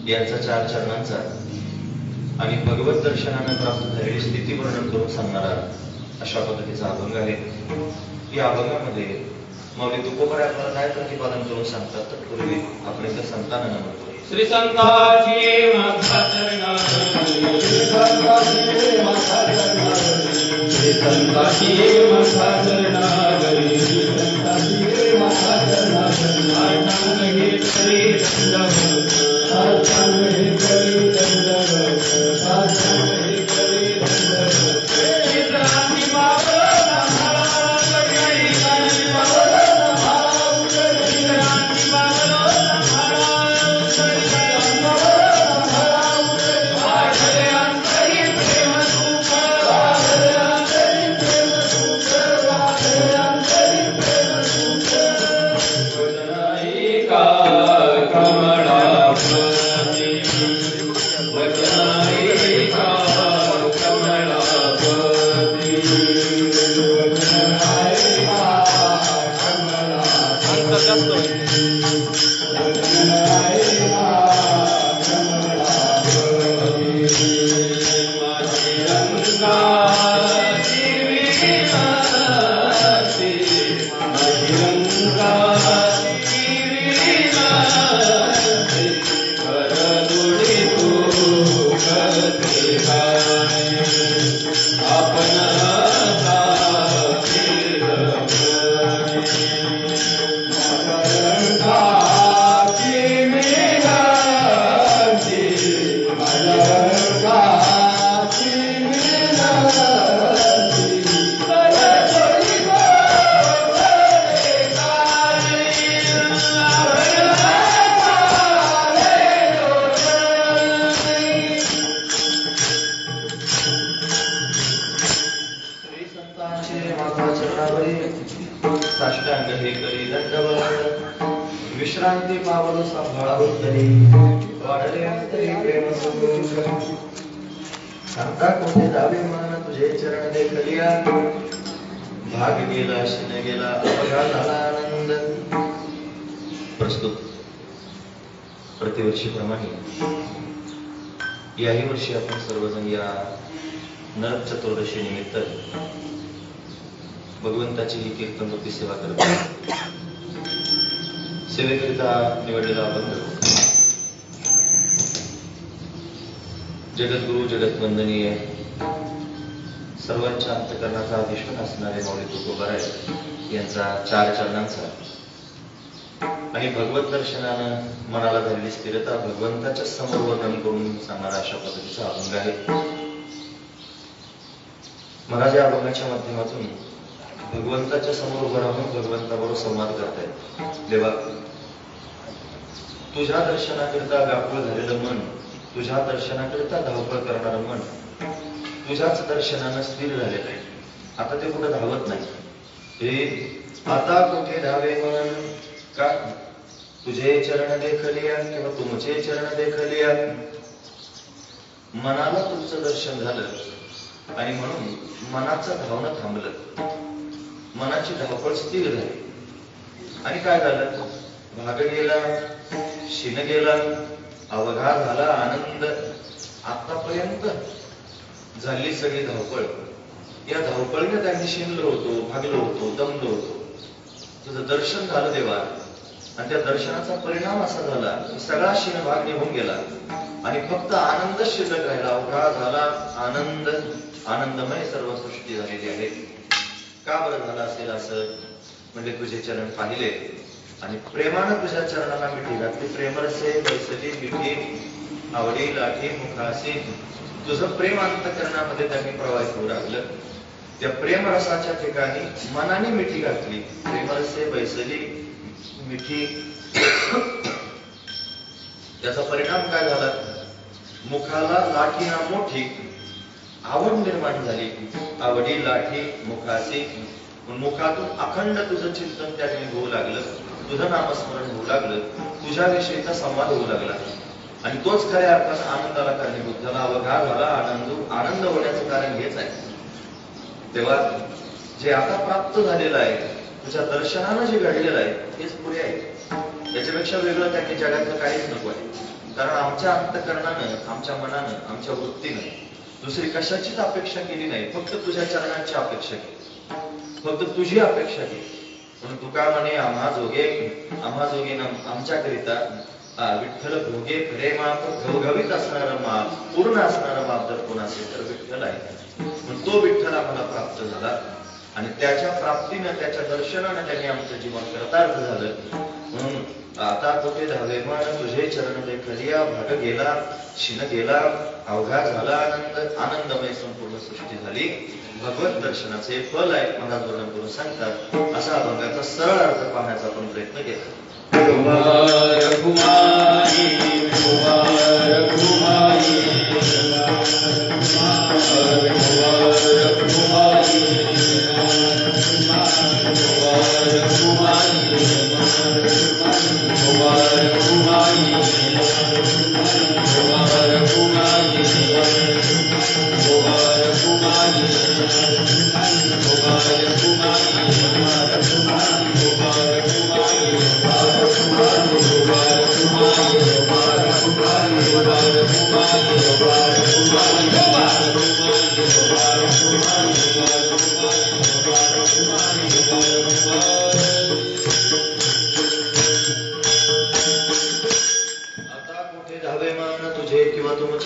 यांचा 4 चरणांचा आणि भगवत दर्शनाने प्राप्त झालेली स्थिती वर्णन करून सांगणारा अशा पद्धतीचा अभंग आहे. या अभंगामध्ये माऊली तुकोबाराय आपल्याला काय प्रतिपादन करून सांगतात तर पूर्वी आपण इथं संतांना म्हणतो श्री संताची माता चरणावरी, श्री संताची माता चरणावरी, श्री संताची माता चरणावरी, श्री संताची माता चरणावरी. आठांग हे करी दंडवत, आठांग हे करी दंडवत, आठांग हे करी दंडवत. चित्रांनी बाबा साष्टांग हे करी दंडवत, विश्रांती पावलो सांभाळावं तरी वाढले अंतरी प्रेम सुख. आता कोठे जावे मन तुझे चरण देखलिया, भाग गेला शिन गेला अवघा झाला आनंद. प्रस्तुत प्रतिवर्षीप्रमाणे याही वर्षी आपण सर्वजण या नरक चतुर्दशी निमित्त भगवंताची ही कीर्तनरूपी सेवा करतो. सेवेकरिता निवडलेला अभंग जगद्गुरु जगतवंदनीय सर्वांच्या अंतकरणाचा अधिष्ठान असणारे माऊली तुकोबाराय यांचा 4 चरणांचा आणि भगवत दर्शनानं मनाला झालेली स्थिरता भगवंताच्या समोर वर्णन करून सांगणारा अशा पद्धतीचा अभंग आहे. महाराज या अभंगाच्या माध्यमातून भगवंताच्या समोर उभं राहून भगवंताबरोबर संवाद करतायत. देवा, तुझ्या दर्शनाकरिता व्याकुळ झालेलं मन, तुझ्या दर्शनाकरिता धावपळ करणारं मन तुझ्याच दर्शनानं स्थिर झालेलं आहे. आता ते कुठं धावत नाही. हे आता कुठे धावे मन का तुझे चरण देखलिया किंवा तुमचे चरण देखलिया. मनाला तुझं दर्शन झालं आणि म्हणून मनाचं धावणं थांबलं, मनाची धावपळ स्थिर झाली. आणि काय झालं? भाग गेला शिन गेला अवघा झाला आनंद. आतापर्यंत झाली सगळी धावपळ, या धावपळीने त्यांनी शिनलो होतो, भागलो होतो, दमलो होतो. तुझं दर्शन झालं देवा, आणि त्या दर्शनाचा परिणाम असा झाला की सगळा शिनभाग निघून गेला आणि फक्त आनंद शिल्लक राहिला. अवघा झाला आनंद, आनंदमय सर्व सृष्टी झालेली आहे. का बरं झालं असेल असं? म्हणजे तुझे चरण पाहिले आणि प्रेमानं तुझ्या चरणाला मिठी घातली. प्रेमरसे बैसली मिठी आवडी लाठी मुखासी. तुझं प्रेम अंतकरणामध्ये त्यांनी प्रवाहित होऊ लागलं. त्या प्रेमरसाच्या ठिकाणी मनाने मिठी घातली. प्रेमरसे बैसली मिठी. त्याचा परिणाम काय झाला? मुखाला लाठी ना मोठी आवड निर्माण झाली. आवडी लाठी मुखासी. मुखातून अखंड तुझं चिंतन त्या ठिकाणी होऊ लागलं, तुझं नामस्मरण होऊ लागलं, तुझ्याविषयीचा संवाद होऊ लागला आणि तोच खऱ्या अर्थानं आनंदाला कारणीभूत झाला. अवघा झाला आनंद होण्याचं कारण हेच आहे. तेव्हा जे आता प्राप्त झालेलं आहे, तुझ्या दर्शनानं जे घडलेलं आहे हेच पुरे आहे. त्याच्यापेक्षा वेगळं त्या जगातलं काहीच नको आहे. कारण आमच्या अंतःकरणानं, आमच्या मनानं, आमच्या वृत्तीनं दुसरी कशाचीच अपेक्षा केली नाही, फक्त तुझ्या चरणांची अपेक्षा केली, फक्त तुझी अपेक्षा केली. म्हणून तू काय म्हणे, आम्हा जोगे आमच्याकरिता विठ्ठल भोगे खरे माप, घवघवीत असणारा माप, पूर्ण असणारा माप जर कोण असेल तर विठ्ठल आहे. पण तो विठ्ठल आम्हाला प्राप्त झाला आणि त्याच्या प्राप्तीनं, त्याच्या दर्शनानं त्यांनी आमचं जीवन कृतार्थ झालं. म्हणून आता कुठे धावे मन तुझे चरण लेखलिया, भाग गेला शिन गेला अवघा झाला आनंद, आनंदमय संपूर्ण सृष्टी झाली. भगवत दर्शनाचे फल आहे महाराज वर्णन करून सांगतात. असा अभंगाचा सरळ अर्थ पाहण्याचा आपण प्रयत्न केला.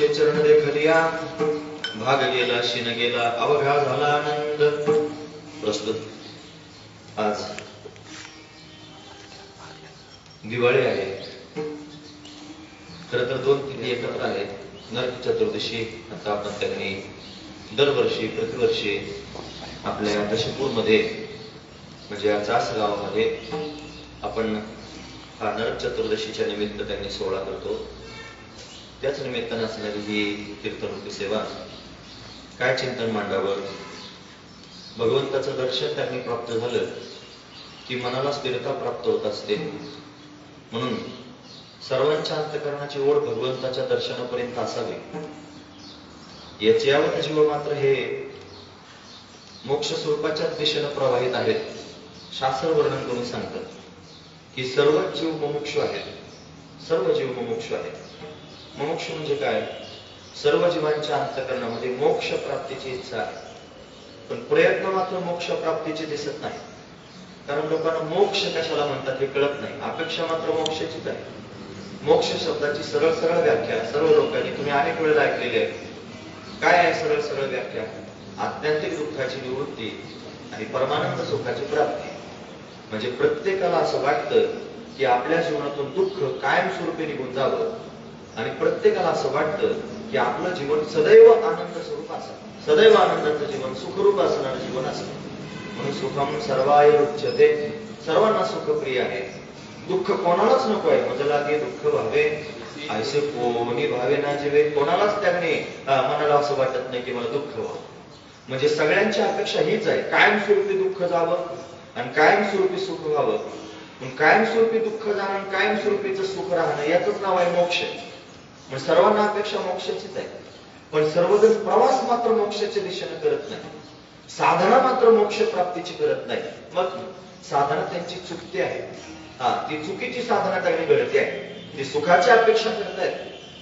चरण देखलिया, भाग गेला शिन गेला अवघा झाला आनंद. प्रस्तुत आज दिवाळी आहे. खर तर दोन तिथी एकत्र आहेत. नरक चतुर्दशी. आता आपण त्यांनी दरवर्षी प्रतिवर्षी आपल्या दशपूर मध्ये म्हणजे या चास गावामध्ये आपण हा नरक चतुर्दशीच्या निमित्त त्यांनी सोहळा करतो. त्याच निमित्तानं असणारी ही कीर्तनरूपी सेवा. काय चिंतन मांडावं. भगवंताचं दर्शन त्यांनी प्राप्त झालं की मनाला स्थिरता प्राप्त होत असते. म्हणून सर्वांच्या अंतःकरणाची ओढ भगवंताच्या दर्शनापर्यंत असावी. याच्यावत जीव मात्र हे मोक्ष स्वरूपाच्याच दिशेनं प्रवाहित आहेत. शास्त्र वर्णन करून सांगतात की सर्व जीव मुमुक्षु आहेत. सर्व जीव मुमुक्षु आहेत. मोक्ष म्हणजे काय? सर्व जीवांच्या अंतःकरणामध्ये मोक्ष प्राप्तीची इच्छा आहे, पण प्रयत्न मात्र मोक्ष प्राप्तीचे दिसत नाही. कारण लोकांना मोक्ष कशाला म्हणतात हे कळत नाही. अपेक्षा मात्र मोक्षाचीच आहे. मोक्ष शब्दाची सरळ सरळ व्याख्या सर्व लोकांनी तुम्ही अनेक वेळेला ऐकलेली आहे. काय आहे सरळ सरळ व्याख्या? आत्यंतिक दुःखाची निवृत्ती आणि परमानंद सुखाची प्राप्ती. म्हणजे प्रत्येकाला असं वाटतं की आपल्या जीवनातून दुःख कायमस्वरूपी निघून जावं आणि प्रत्येकाला असं वाटतं की आपलं जीवन सदैव आनंद स्वरूप असावं, सदैव आनंदाचं जीवन, सुखरूप असणारं जीवन असावं. म्हणून सुखम सर्वाय रुच्यते, सर्वांना सुखप्रिय आहे. दुःख कोणालाच नको आहे. म्हणजे लागे दुःख व्हावे ऐसे कोणी भावे ना जीवे. कोणालाच त्याने मनाला असं वाटत नाही की मला दुःख व्हावं. म्हणजे सगळ्यांची अपेक्षा हीच आहे, कायमस्वरूपी दुःख जावं आणि कायमस्वरूपी सुख व्हावं. कायमस्वरूपी दुःख जाणं आणि कायमस्वरूपीचं सुख राहणं याचंच नाव आहे मोक्ष. म्हणजे सर्वांना अपेक्षा मोक्षाचीच आहे, पण सर्वजण प्रवास मात्र मोक्षाच्या दिशेने करत नाही. साधना मात्र मोक्ष प्राप्तीची करत नाही. मग साधना त्यांची चुकती आहे. ती चुकीची साधना त्यांनी घडते आहे. ती सुखाची अपेक्षा करतायत,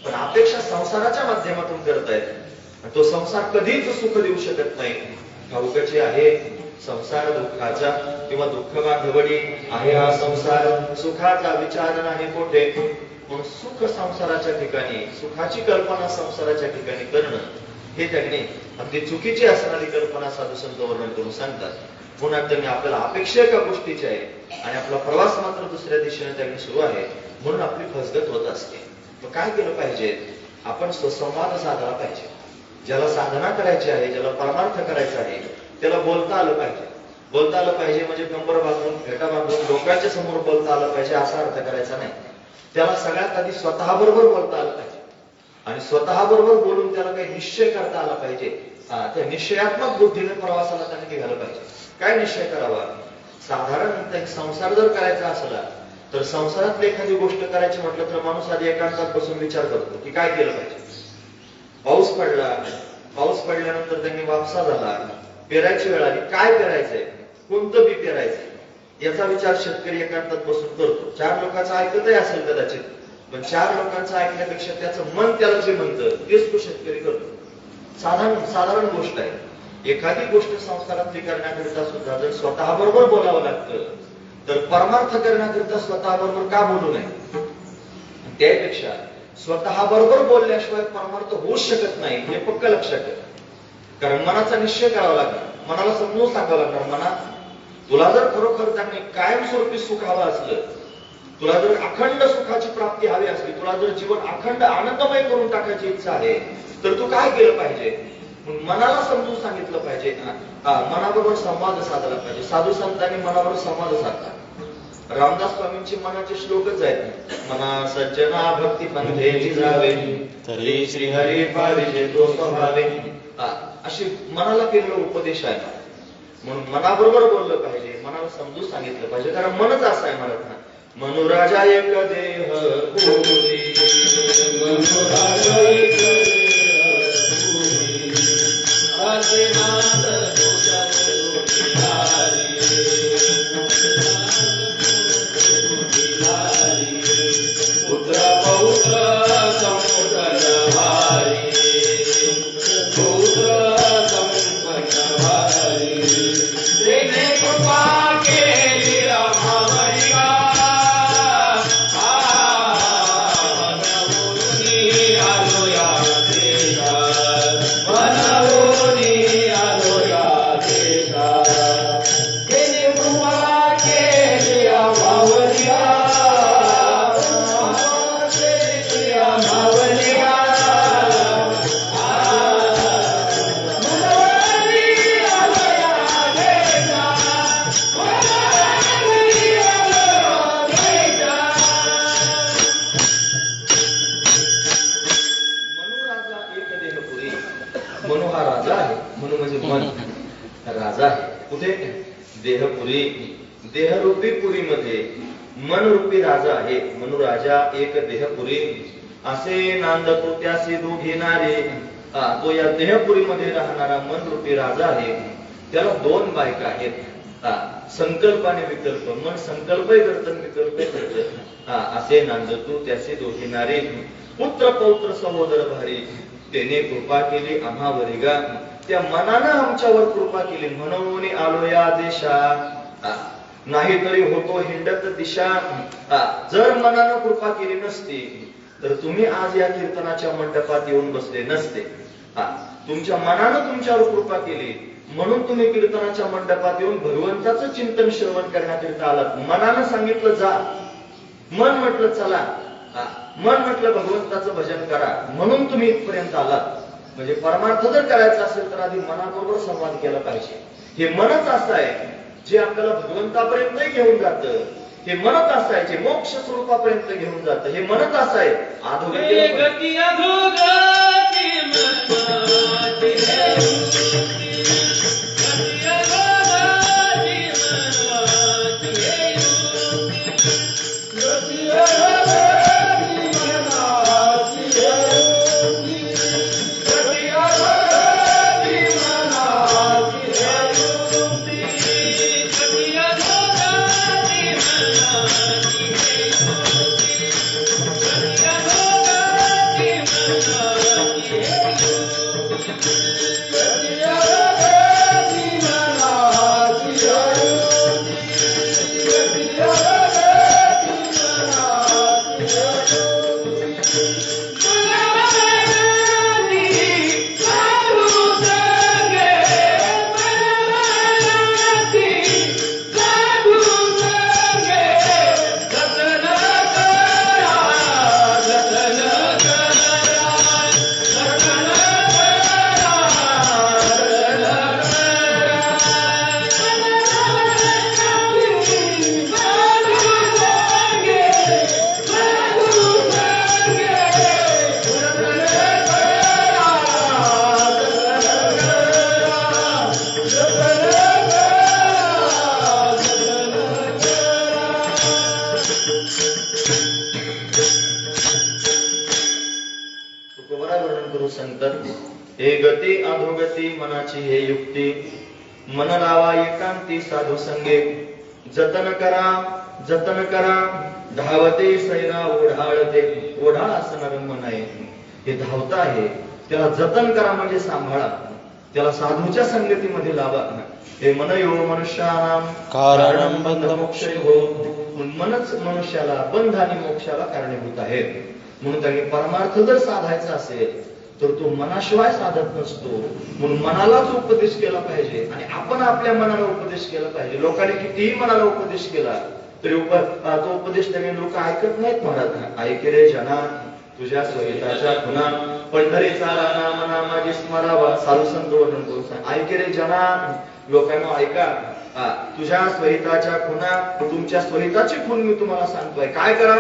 पण अपेक्षा संसाराच्या माध्यमातून करतायत. तो संसार कधीच सुख देऊ शकत नाही. ठाऊकाची आहे संसार दुःखाचा किंवा दुःख बांधवडी आहे हा संसार. सुखाचा विचार नाही कोठे. म्हणून सुख संसाराच्या ठिकाणी, सुखाची कल्पना संसाराच्या ठिकाणी करणं हे त्यांनी अगदी चुकीची असणारी कल्पना साधू संत वर्णन करून सांगतात. पुन्हा त्यांनी आपल्याला अपेक्षा एका गोष्टीची आहे आणि आपला प्रवास मात्र दुसऱ्या दिशेने त्यांनी सुरू आहे. म्हणून आपली फसगत होत असते. मग काय केलं पाहिजे? आपण सुसंवाद साधला पाहिजे. ज्याला साधना करायची आहे, ज्याला परमार्थ करायचा आहे, त्याला बोलता आलं पाहिजे. बोलता आलं पाहिजे म्हणजे कंबर बांधून, फेटा बांधून लोकांच्या समोर बोलता आलं पाहिजे असा अर्थ करायचा नाही. त्याला सगळ्यात आधी स्वतः बरोबर बोलता आलं पाहिजे आणि स्वतः बरोबर बोलून त्याला काही निश्चय करता आला पाहिजे. त्या निश्चयात्मक बुद्धीने प्रवासाला त्याने निघालं पाहिजे. काय निश्चय करावा? साधारण एक संसार जर करायचा असला तर संसारातली एखादी गोष्ट करायची म्हटलं तर माणूस आधी एकांतात बसून विचार करतो की काय केलं पाहिजे. पाऊस पडला, पाऊस पडल्यानंतर त्यांनी वापसा झाला, पेरायची वेळ आली, काय पेरायचंय, कोणतं बी पेरायचंय याचा विचार शेतकरी एकांतात बसून करतो. चार लोकांचं ऐकतही असेल कदाचित, पण चार लोकांचं ऐकण्यापेक्षा त्याचं मन त्याला जे म्हणतं तेच तो शेतकरी करतो. साधारण गोष्ट आहे. एखादी गोष्ट संसारातली करण्याकरिता सुद्धा जर स्वतः बरोबर बोलावं लागतं तर परमार्थ करण्याकरिता स्वतः बरोबर का बोलू नये. त्यापेक्षा स्वतः बरोबर बोलल्याशिवाय परमार्थ होऊच शकत नाही हे पक्क लक्षात ठेवा. कारण मनाचा निश्चय करावा लागणार, मनाला समजून सांगावं लागणार, मना तुला जर खरोखर त्यांनी कायमस्वरूपी सुख हवं असलं, तुला जर अखंड सुखाची प्राप्ती हवी असली, तुला जर जीवन अखंड आनंदमय करून टाकायची इच्छा आहे तर तू काय केलं पाहिजे. मनाला समजून सांगितलं पाहिजे, मनाबरोबर संवाद साधला पाहिजे. साधू संतांनी मनाबरोबर संवाद साधला. रामदास स्वामींचे मनाचे श्लोकच आहेत, मना सज्जना भक्ती पंथेची जावे तरी श्री हरी पाविजे तो स्वभावे. अशी मनाला केलेला उपदेश आहे. म्हणून मनाबरोबर बोललं पाहिजे, मनाला समजून सांगितलं पाहिजे. कारण मनच असं आहे म्हणत, मनुराजा एक देह पुरी, मनुराजा एक देहपुरी, देहरूपी पुरीमध्ये मनरूपी राजा आहे. मनुराजा एक देहपुरी, असे नांदतो त्यासे दोघे नारे. तो या देहपुरीमध्ये राहणारा मनरूपी राजा आहे. त्याला दोन बायका आहेत, संकल्प आणि विकल्प. मन संकल्पही करतं, विकल्पही करतं. असे नांदतो त्याचे दोघे नारे. पुत्र पौत्र सहोदर भारी, त्याने कृपा केली आम्हावरी गा. त्या मनानं आमच्यावर कृपा केली म्हणून आलो या देशा. नाही तरी होतो हिंडत दिशा. जर मनानं कृपा केली नसती तर तुम्ही आज या कीर्तनाच्या मंडपात येऊन बसले नसते. तुमच्या मनानं तुमच्यावर कृपा केली म्हणून तुम्ही कीर्तनाच्या मंडपात येऊन भगवंताचं चिंतन श्रवण करण्याकरिता आलात. मनानं सांगितलं जा, मन म्हटलं चला, मन म्हटलं भगवंताचं भजन करा म्हणून तुम्ही इथपर्यंत आलात. म्हणजे परमार्थ जर करायचा असेल तर आधी मनाबरोबर संवाद केला पाहिजे. हे मनच असं आहे जे आपल्याला भगवंतापर्यंत घेऊन जातं. हे मनच असं आहे जे मोक्ष स्वरूपापर्यंत घेऊन जातं. हे मनच असं आहे अधोगती हे गती अधोगती मनाची हे युक्ती. मन लावा एकांती साधू संगे, जतन करा जतन करा धावते सैना ओढाळते. ओढाळ असणारं मन आहे, हे धावत आहे, त्याला जतन करा म्हणजे सांभाळा, त्याला साधूच्या संगतीमध्ये लावा. हे मन यो मनुष्यानां कारणं बंध मोक्षयो. मनच मनुष्याला बंध आणि मोक्षाला कारणीभूत आहे. म्हणून त्यांनी परमार्थ जर साधायचा असेल तर तो मनाशिवाय साधत नसतो. म्हणून मनालाच उपदेश केला पाहिजे आणि आपण आपल्या मनाला उपदेश केला पाहिजे. लोकांनी कितीही मनाला उपदेश केला तरी तो उपदेश त्यांनी लोक ऐकत नाहीत. महाराज ऐके रे जना तुझ्या स्वहिताच्या खुना पंढरीचा राणा मना माझी स्मरावा. साधू संत वर्णन करून सांग, ऐके रे जना, लोकांना ऐका, तुझ्या स्वहिताच्या खुना, तुमच्या स्वहिताची खून मी तुम्हाला सांगतोय. काय करा?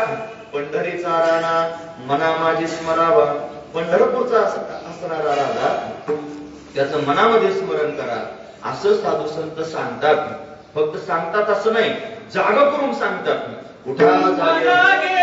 पंढरीचा राणा मना माझी स्मरावा. पंढरपूरचा असणारा राजा त्याचं मनामध्ये स्मरण करा असं साधू संत सांगतात. फक्त सांगतात असं नाही, जागा करून सांगतात. उठा जागे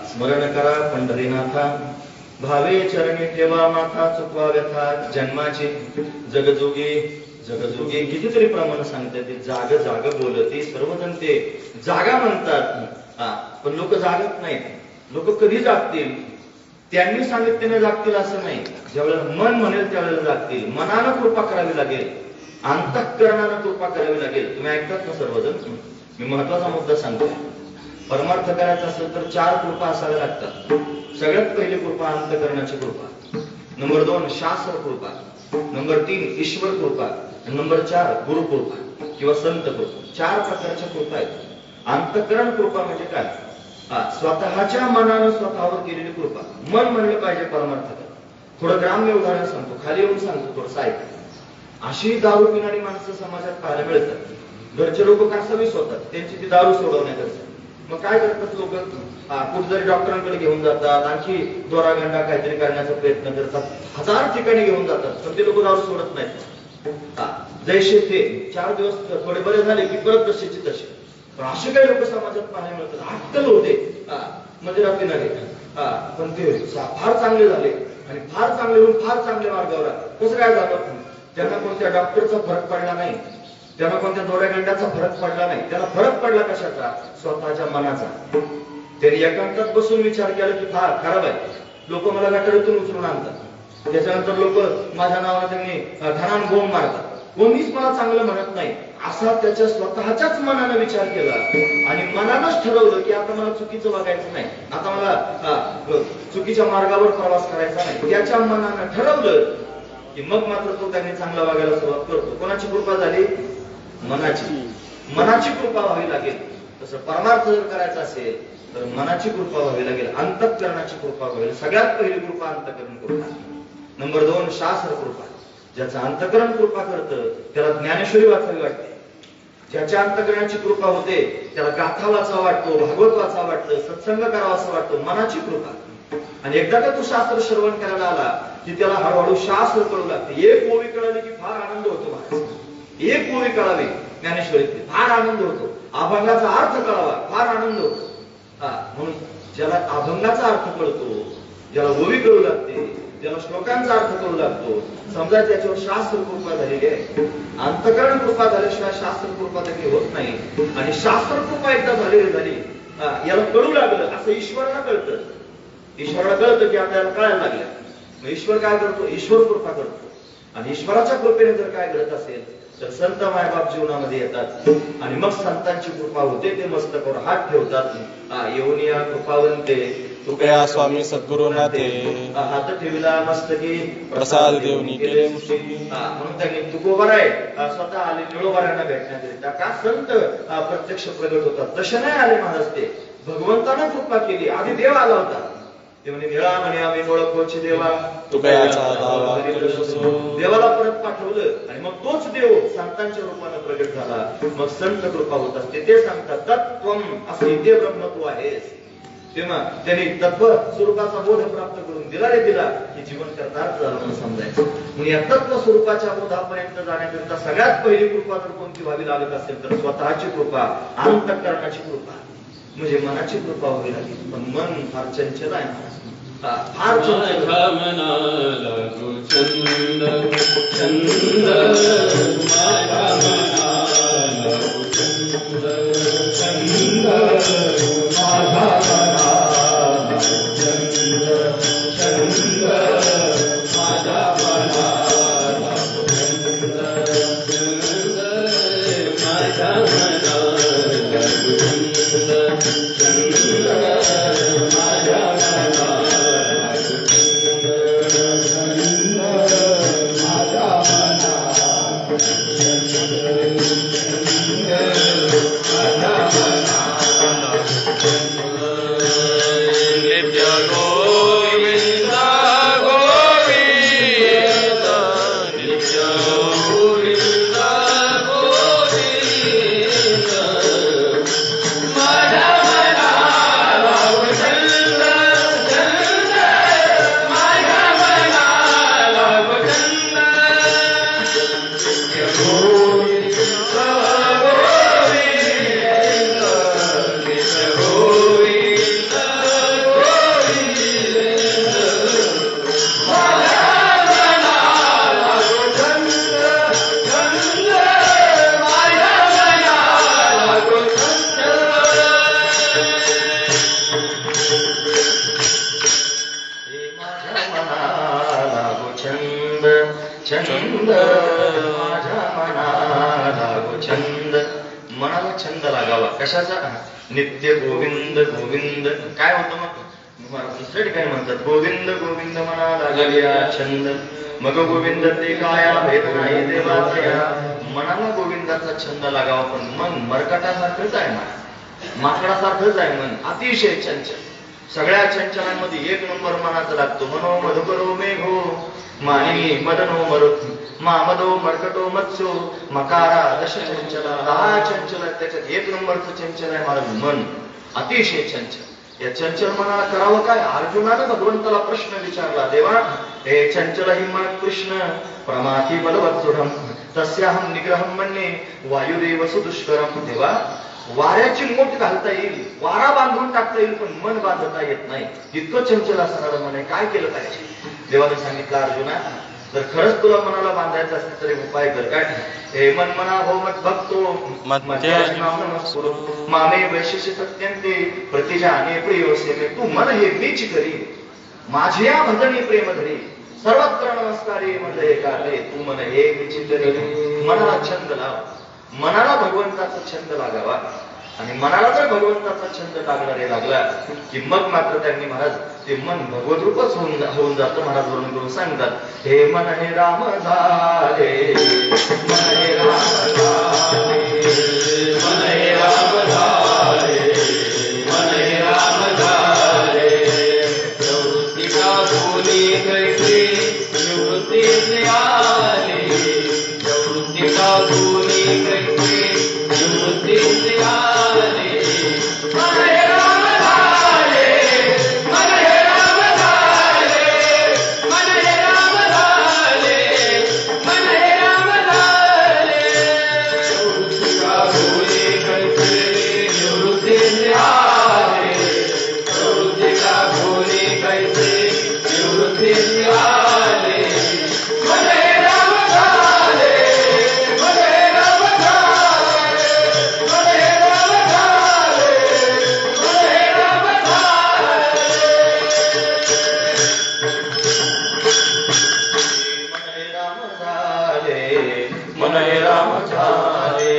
स्मरण करा पंढरीनाथा, भावे चरणी ठेवा माथा, चुकवा व्यथा जन्माची. जगजोगी जगजोगी कितीतरी प्रमाण सांगतात ते, जाग जाग बोलते सर्वजण ते जागा म्हणतात. पण लोक जागत नाहीत. लोक कधी जागतील? त्यांनी सांगितल्याने जागतील असं नाही. ज्यावेळेला मन म्हणेल त्यावेळेला जागतील. मनानं कृपा करावी लागेल, अंतःकरणानं कृपा करावी लागेल. तुम्ही ऐकतात ना सर्वजण? मी महत्वाचा मुद्दा सांगतो. परमार्थ करायचा असेल तर 4 कृपा असाव्या लागतात. सगळ्यात पहिली कृपा अंतःकरणाची कृपा. नंबर 2 शास्त्र कृपा. नंबर 3 ईश्वर कृपा. नंबर 4 गुरु कृपा किंवा संत कृपा. 4 प्रकारच्या कृपा आहेत. अंतःकरण कृपा म्हणजे काय? स्वतःच्या मनानं स्वतःवर केलेली कृपा. मन म्हणलं पाहिजे परमार्थात. थोडं ग्राम्य उदाहरण सांगतो, खाली येऊन सांगतो, थोडं ऐक. अशी दारू पिणारी माणसं समाजात पाहायला मिळतात. घरचे लोक कासावीस होतात, त्यांची ती दारू सोडवण्याकरता. मग काय करतात लोक? कुठेतरी डॉक्टरांकडे घेऊन जातात, आणखी दोरागंडा काहीतरी करण्याचा प्रयत्न करतात, 1000 ठिकाणी घेऊन जातात, पण ते लोक दारू सोडत नाहीत. जैसे ते 4 दिवस थोडे बरे झाले की परत तशीची तशी. पण असे काही लोक समाजात पाहायला मिळतात. अक्कल होते मंदिरात पिणारे, पण ते फार चांगले झाले आणि फार चांगले होऊन फार चांगल्या मार्गावर. कसं काय झालं? त्यांना कोणत्या डॉक्टरचा फरक पडला नाही, त्यांना कोणत्या दोऱ्यागंड्याचा फरक पडला नाही. त्यांना फरक पडला कशाचा? स्वतःच्या मनाचा. त्यांनी एकांतात बसून विचार केला की फार खराब आहे, लोक मला गटारीतून उचलून आणतात, त्याच्यानंतर लोक माझ्या नावाने त्यांनी धनान बोंब मारतात, कोणीच मला चांगलं म्हणत नाही असा त्याच्या स्वतःच्याच मनानं विचार केला आणि मनानंच ठरवलं की आता मला चुकीचं वागायचं नाही, आता मला चुकीच्या मार्गावर प्रवास करायचा नाही. त्याच्या मनानं ठरवलं की मग मात्र तो त्याने चांगला वागायला सुरुवात करतो. कोणाची कृपा झाली? मनाची कृपा व्हावी लागेल. तसं परमार्थ जर करायचा असेल तर मनाची कृपा व्हावी लागेल, अंतःकरणाची कृपा व्हावी. सगळ्यात पहिली कृपा अंतःकरण कृपा. नंबर 2 शास्त्र कृपा. ज्याचं अंतःकरण कृपा करतं त्याला ज्ञानेश्वरी वाचावी वाटते. ज्याच्या अंतःकरणाची कृपा होते त्याला गाथा वाचा वाटतो, भागवत वाचा वाटतं, सत्संग करावा असं वाटतं. मनाची कृपा. आणि एकदा का तू शास्त्र श्रवण करायला आला की त्याला हळूहळू शास्त्र कळू लागते. एक ओवी कळाली की फार आनंद होतो महाराज. एक ओवी कळावी ज्ञानेश्वरीतली फार आनंद होतो. अभंगाचा अर्थ कळावा फार आनंद होतो. म्हणून ज्याला अभंगाचा अर्थ कळतो, ज्याला ओवी कळू लागते, ज्याला श्लोकांचा अर्थ करू लागतो, समजा त्याच्यावर शास्त्र कृपा झालेली आहे. अंतःकरण कृपा झाल्याशिवाय शास्त्र कृपा देखील होत नाही. आणि शास्त्र कृपा एकदा झाली याला कळू लागलं असं ईश्वराला कळतं. ईश्वराला कळतं की आपल्याला कळायला लागलं. मग ईश्वर काय करतो? ईश्वर कृपा करतो. आणि ईश्वराच्या कृपेने जर काय घडत असेल तर संत मायबाप जीवनामध्ये येतात आणि मग संतांची कृपा होते. ते मस्तकावर हात ठेवतात. येऊनिया कृपावंते कृपया स्वामी सद्गुरुनाथे हात ठेविला मस्तकी प्रसाद देऊनी केले मुक्ती. म्हणून त्यांनी तुकोबर आहे स्वतः आले निळोबाऱ्यांना भेटण्याकरिता. का संत प्रत्यक्ष प्रगट होतात तसे नाही आले महाराज. ते भगवंतानं कृपा केली. आधी देव आला होता. ते म्हणे निळा म्हणे आम्ही ओळखोची देवा तुकयाचा दावा देवाला परत पाठवलं आणि मग तोच देव संतांच्या रूपाने प्रगट झाला. मग संत कृपा होत असते. ते सांगतात तत्त्वम असे ते ब्रह्मत्व आहेस. तेव्हा त्यांनी तत्व स्वरूपाचा बोध प्राप्त करून दिला की जीवन करतात म्हणून समजायचं. म्हणून या तत्व स्वरूपाच्या बोधापर्यंत जाण्याकरिता सगळ्यात पहिली कृपा जर कोणती व्हावी लागत असेल तर स्वतःची कृपा, अंतःकरणाची कृपा म्हणजे मनाची कृपा व्हावी लागेल. पण मन फार चंचल आहे. फार चंचल. छंद माझ्या मनाला छंद. मनाला छंद लागावा कशाचा? नित्य गोविंद गोविंद. काय होतं मग? दुसऱ्या ठिकाणी म्हणतात गोविंद गोविंद मना लागल्या छंद. मग गोविंद ते काया भेद नाही देवाचा या. मनाला गोविंदाचा छंद लागावा. पण मन मरकटासारखंच आहे. मन माकडासारखंच आहे. मन अतिशय चंचल. सगळ्या चंचलांमध्ये एक नंबर मनाचा लागतो. मनो मधुकरो मेघो मानिनी मदनो मरुत मामदो मरकटो मत्स्यो मकारा दश चंचला. 10 चंचल आहेत. त्याच्यात एक नंबरचं चंचल आहे माझं मन. अतिशय चंचल. या चंचल मनाला करावं काय? अर्जुनानं भगवंताला प्रश्न विचारला. देवा हे चंचल हि मन कृष्ण प्रमाथी बलवत सुढम तस्याहम निग्रहम मन्ये वायुदेव सुदुष्करम. देवा वाऱ्याची मूठ घालता येईल, वारा बांधून टाकता येईल, पण मन बांधता येत नाही. इतकं चंचल असणारं मन आहे. काय केलं पाहिजे? देवाने सांगितलं अर्जुना जर खरंच तुला मनाला बांधायचं असेल तर एक उपाय कर. काय? हे मन मना हो मत भक्तो मामे वैशिष्य सत्यंते प्रतिजाने प्रियोसे. तू मन हे मीच करी माझ्या भजनी प्रेम धरी सर्वत्र नमस्कारी म्हणजे एकाले तू मन हे विचित्र मनाला छंद लाव मनाला भगवंताचा छंद लागावा आणि मनाला जर भगवंताचा छंद लागला की मग मात्र त्यांनी महाराज ते मन भगवत रूपच होऊन जातं महाराज वर्णन करून सांगतात हे मन हे राम झाले मन हे राम झाले मन हे राम झाले मन हे राम झाले प्रवृत्तीचा बोली कैसे निवृत्तीचे आले प्रवृत्तीचा बोली कैसे निवृत्तीचे आले मन हे राम झाले मन हे राम झाले मन हे राम झाले मन हे राम झाले प्रवृत्तीचा बोली कैसे निवृत्तीचे आले प्रवृत्तीचा बोली कैसे निवृत्तीचे आले मन हे राम झाले मन हे राम झाले मन हे राम झाले मन हे राम झाले मन हे राम झाले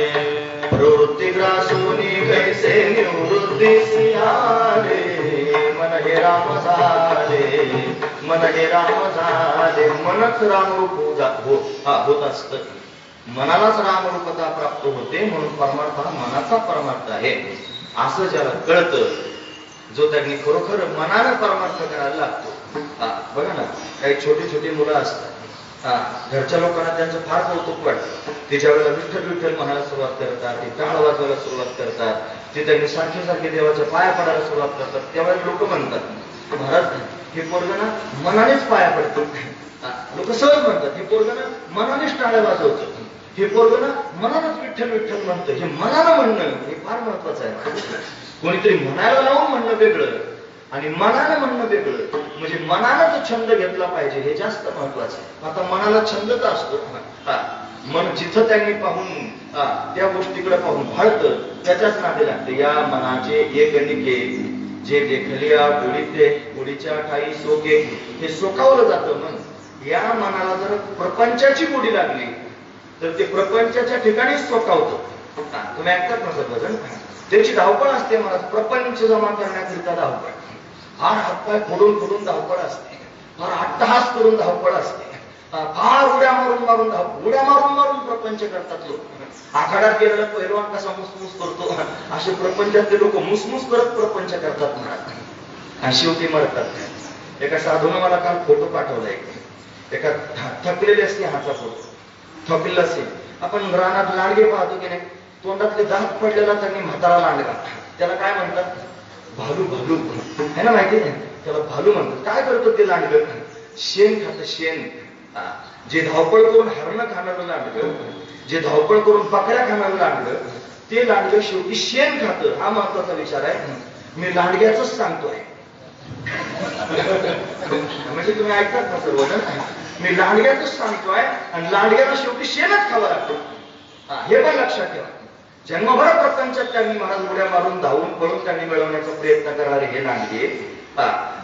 प्रवृत्ती ग्रासूनी कैसे निवृत्ती आले मन हे राम झाले मन हे राम झाले मनच रामरूप होत असत मनालाच रामरूपता प्राप्त होते म्हणून परमार्थ हा मनाचा परमार्थ आहे असं ज्याला कळतं जो त्यांनी खरोखर मनानं परमार्थ करायला लागतो बघा ना काही छोटी छोटी मुलं असतात घरच्या लोकांना त्यांचं फार कौतुक वाटतं ते ज्या वेळेला विठ्ठल विठ्ठल म्हणायला सुरुवात करतात ते टाळ वाजवायला सुरुवात करतात ते त्यांनी सारखे सारखे देवाच्या पाया पडायला सुरुवात करतात त्यावेळेला लोक म्हणतात महाराज हे पोरग ना मनानेच पाया पडतो लोक सहज म्हणतात हे पोरग ना मनानेच टाळ्या वाजवतं हे पोरग ना मनानच विठ्ठल विठ्ठल म्हणतं हे मनानं म्हणणं हे फार महत्वाचं आहे कोणीतरी म्हणायला लावून म्हणणं वेगळं आणि मनानं म्हणणं वेगळं म्हणजे मनानं जो छंद घेतला पाहिजे हे जास्त महत्वाचं आहे आता मनाला छंदच असतो मन जिथं त्यांनी पाहून त्या गोष्टीकडे पाहून भाळतं त्याच्याच नादी लागते या मनाचे एक निके जे देखलिया गोडीते गोडीच्या ठाई सोके हे सोकावलं जातं मन या मनाला जर प्रपंचाची गोडी लागली तर ते प्रपंचाच्या ठिकाणीच सोकावतं तुम्ही ऐकतात ना सर भजन त्याची धावपळ असते महाराज प्रपंच जमा करण्याकरिता धावपळ फार हातपाय फोडून फोडून धावपळ असते फार अट्टहास करून धावपळ असते फार उड्या मारून मारून प्रपंच करतात लोक आखाड्यात गेलेला पैलवान कसा मुसमुस करतो असे प्रपंचातले लोक मुसमुस करत प्रपंच करतात महाराज आणि शेवटी मरतात एका साधूनं मला काल फोटो पाठवला एका थकलेले असते हाचा फोटो थकलेला असेल आपण रानात लांडगे पाहतो की नाही तोंडातले दात पडलेला त्यांनी म्हातारा लांडगा त्याला काय म्हणतात भालू भालू है ना माहिती आहे त्याला भालू म्हणतात काय करतो ते लांडग शेण खात शेण जे धावपळ करून हरणं खाणारं लांडग जे धावपळ करून बकऱ्या खाणारं लांडग ते लांडग शेवटी शेण खातं हा महत्वाचा विचार आहे मी लांडग्याच सांगतोय म्हणजे तुम्ही ऐकतात ना सर्वजण मी लांडग्याच सांगतोय आणि लांडग्याला शेवटी शेणच खावं लागतं हे पण लक्षात ठेवा जन्मभर प्रपंचात त्यांनी महाराज उड्या मारून धावून पळून त्यांनी मिळवण्याचा प्रयत्न करणारे हे लांडगे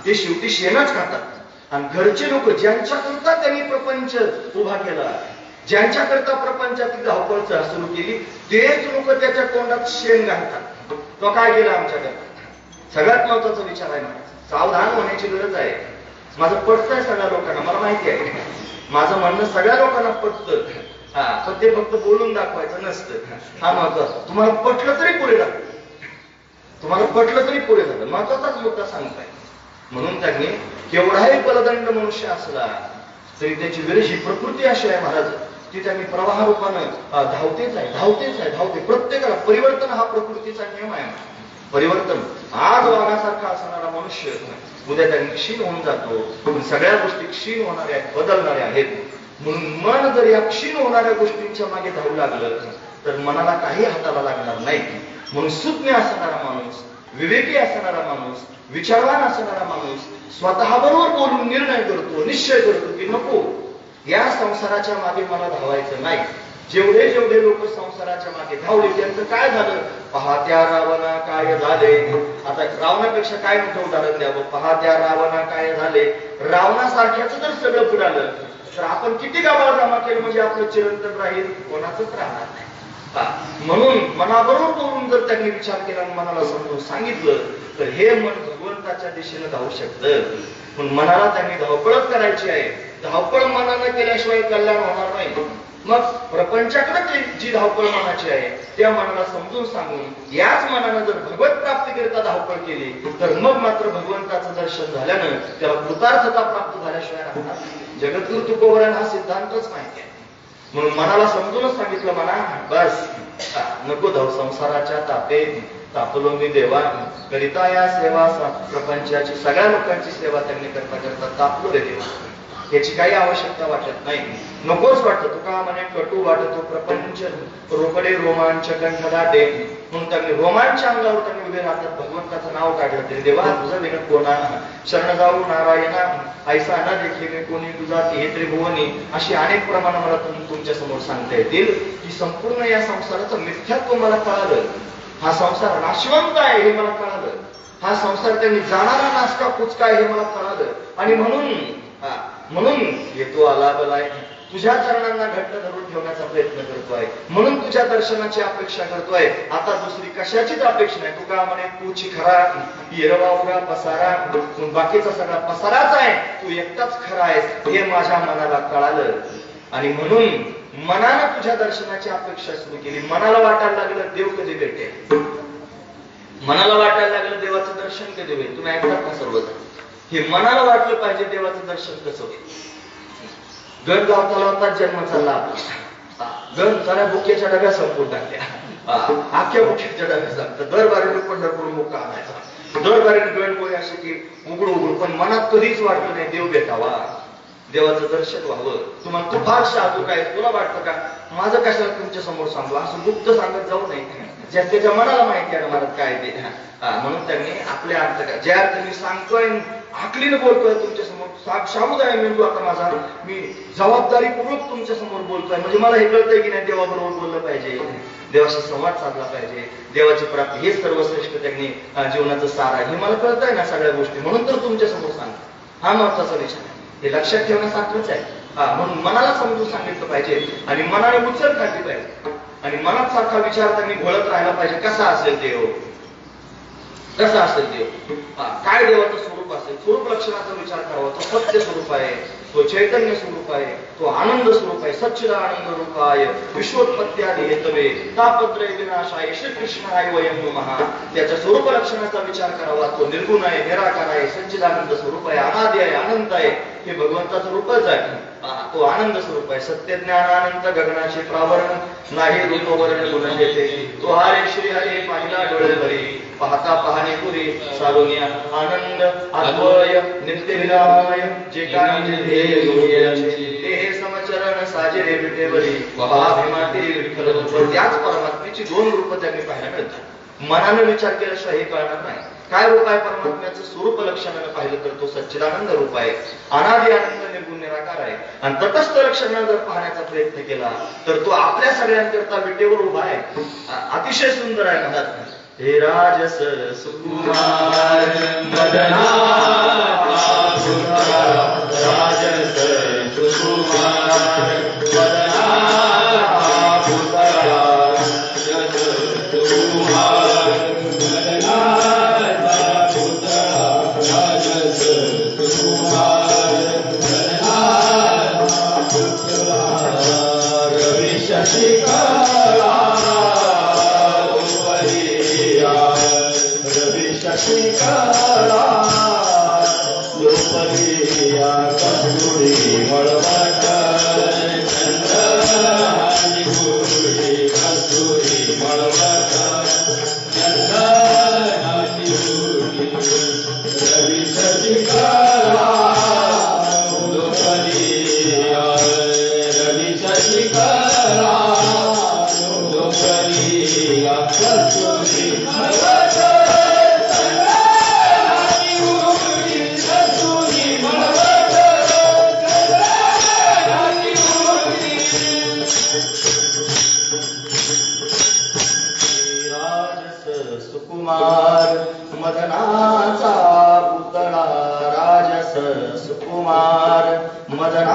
ते शेवटी शेणच खातात आणि घरचे लोक ज्यांच्याकरता त्यांनी प्रपंच उभा केला ज्यांच्याकरता प्रपंचातील धावपळ सुरू केली तेच लोक त्याच्या तोंडात शेण घालतात तो काय केला आमच्याकरता सगळ्यात महत्वाचा विचार आहे मला सावधान होण्याची गरज आहे माझं पटतंय सगळ्या लोकांना मला माहिती आहे माझं म्हणणं सगळ्या लोकांना पटतं पण ते फक्त बोलून दाखवायचं नसतं हा महत्वाचा तुम्हाला पटलं तरी पुढे झालं तुम्हाला पटलं तरी पुढे झालं महत्वाचाच मुद्दा सांगताय म्हणून त्यांनी केवढाही बलदंड मनुष्य असला तरी त्याची विरशी प्रकृती अशी आहे महाराज ती त्यांनी प्रवाह रूपानं धावते प्रत्येकाला परिवर्तन हा प्रकृतीचा नियम आहे परिवर्तन आज वाघासारखा असणारा मनुष्य उद्या त्यांनी क्षीण होऊन जातो सगळ्या गोष्टी क्षीण होणाऱ्या आहेत बदलणाऱ्या आहेत म्हणून मन जर या क्षीण होणाऱ्या गोष्टींच्या मागे धावू लागलं तर मनाला काही हाताला लागणार नाही म्हणून सुज्ञ असणारा माणूस विवेकी असणारा माणूस विचारवान असणारा माणूस स्वतःबरोबर बोलून निर्णय करतो निश्चय करतो की नको या संसाराच्या मागे मला धावायचं नाही जेवढे जेवढे लोक संसाराच्या मागे धावले त्यांचं काय झालं? पहा त्या रावणा काय झाले. आता रावणापेक्षा काय मोठं उदाहरण द्यावं? पहा त्या रावणा काय झाले. रावणासारख्याच जर सगळं पुरालं तर आपण किती गावाला जमा केलं म्हणजे आपलं चिरंतन राहील? कोणाचंच राहणार नाही. म्हणून मनाबरोबर बोलून जर त्यांनी विचार केला आणि मनाला समजून सांगितलं तर हे मन भगवंताच्या दिशेने धावू शकतं. पण मनाला त्यांनी धावपळच करायची आहे. धावपळ मनानं केल्याशिवाय कल्याण होणार नाही. मग प्रपंचाकडे जी धावपळ मनाची आहे त्या मनाला समजून सांगून याच मनानं जर भगवत प्राप्तीकरिता धावपळ केली तर मग मात्र भगवंताचं दर्शन झाल्यानं त्याला कृतार्थता प्राप्त झाल्याशिवाय राहणार. जगद्गुरु तुकोबरांना हा सिद्धांतच माहिती आहे. म्हणून मनाला समजूनच सांगितलं, म्हणा बस नको धाव संसाराच्या तापे तापलो मी देवा करिता या सेवा. प्रपंचाची सगळ्या लोकांची सेवा त्यांनी करता करता तापलो रे देवा. याची काही आवश्यकता वाटत नाही, नकोच वाटत. तुका म्हणे कटू वाटतो प्रपंच रोकडे रोमांच कंठ दाटे. म्हणून त्यांनी रोमांच्या अंगावर त्यांनी उभे राहतात. भगवंताचं नाव काढलं तरी देवा तुझं विन कोणा शरण जाऊ नारायणा ऐसा ना देखील कोणी तुझा हे त्रिभुवनी. अशी अनेक प्रमाण मला तुमच्या समोर सांगता येतील की संपूर्ण या संसाराचं मिथ्यात्व मला कळालं. हा संसार नाशवंत आहे हे मला कळालं. हा संसार त्यांनी जाणारा नाशका कुचका आहे हे मला कळालं. आणि म्हणून येतो आला बलाय तुझ्या चरणांना घट्ट धरून ठेवण्याचा प्रयत्न करतोय. म्हणून तुझ्या दर्शनाची अपेक्षा करतोय. आता दुसरी कशाचीच अपेक्षा नाही. तुका म्हणे तूची खरा येरवावरा पसारा. बाकीचा सगळा पसाराच आहे, तू एकटाच खरा आहेस हे माझ्या मनाला कळालं. आणि म्हणून मनानं तुझ्या दर्शनाची अपेक्षा सुरू केली. मनाला वाटायला लागलं देव कधी भेटेल. मनाला वाटायला लागलं देवाचं दर्शन कधी होईल. तुम्ही ऐकतात ना सर्वजण. हे मनाला वाटलं पाहिजे देवाचं दर्शन कसं होईल. गण गावताला होता जन्म चालला आपला. गण साऱ्या बुक्याच्या डब्या संपून टाकल्या. अख्ख्या बुक्याच्या डब्या संपतात. दरबारीने पंढरपूर मुक्का आणायचा. दरबारीने गणपोळी अशी की उघडू पण मनात कधीच वाटलं नाही देव भेटावा, देवाचं दर्शन व्हावं. तुम्हाला तू फार साधू काय तुला वाटतं का माझं कशाला तुमच्या समोर सांगू असं गुप्त सांगत जाऊ नये. त्याच्या मनाला माहिती आहे मला काय ते. म्हणून त्यांनी आपल्या अर्थ ज्या अर्थ मी सांगतोय आकलीनं बोलतोय तुमच्या समोर सामुदाय मेंदू आता माझा मी जबाबदारीपूर्वक तुमच्या समोर बोलतोय म्हणजे मला हे कळतंय की नाही देवाबरोबर बोललं पाहिजे, देवाशी संवाद साधला पाहिजे, देवाची प्राप्ती हे सर्वश्रेष्ठ त्यांनी जीवनाचं सार आहे हे मला कळतंय ना सगळ्या गोष्टी. म्हणून तर तुमच्या समोर सांगतो. हा महत्वाचा विषय आहे, हे लक्षात ठेवण्यासारखंच आहे. म्हणून मनाला समजून सांगितलं पाहिजे आणि मनाने उचल काढली पाहिजे आणि मनात सारखा विचार त्यांनी घोळत राहायला पाहिजे. कसा असेल देव, कसा असेल देव, काय देवाचं स्वरूप असेल. स्वरूप लक्षणाचा विचार करावा. तो सत्य स्वरूप आहे, तो चैतन्य स्वरूप आहे, तो आनंद स्वरूप आहे. सच्चिदानंद रूपाय विश्वोत्पत्त्यादि हेतवे तापत्रय विनाशाय श्रीकृष्णाय वयं नमः. त्याच्या स्वरूप लक्षणाचा विचार करावा. तो निर्गुण आहे, निराकार आहे, सच्चिदानंद स्वरूप आहे, अनादि आहे, अनंत आहे. हे भगवंताचं रूपच आहे. तो आनंद स्वरूप आहे. सत्य ज्ञान अनंत गगनाचे प्रावरण नाही रूपवर्ण गुण घेते. तो हरे श्री हरे पाहिला डोळे भरी पाहता पाहणे पुरी सारोनिया आनंद अद्वय नित्य विनामय जे काय ते हे समचरण साजे रे विटेवरी महाभिमाती विठ्ठल. त्याच परमात्म्याची दोन रूप त्यांनी पाहायला मिळतात. मनाने विचार केल्याशिवाय हे कळणार नाही. काय रूप आहे परमात्म्याचं. स्वरूप लक्षणानं पाहिलं तर तो सच्चिदानंद रूप आहे, अनादि आनंद निर्गुण निराकार आहे. आणि तटस्थ लक्षणानं जर पाहण्याचा प्रयत्न केला तर तो आपल्या सगळ्यांकरता विटेवर उभा आहे. अतिशय सुंदर आहे. म्हणतात हे राजस सुकुमार मदना राजस सुकुमार मदना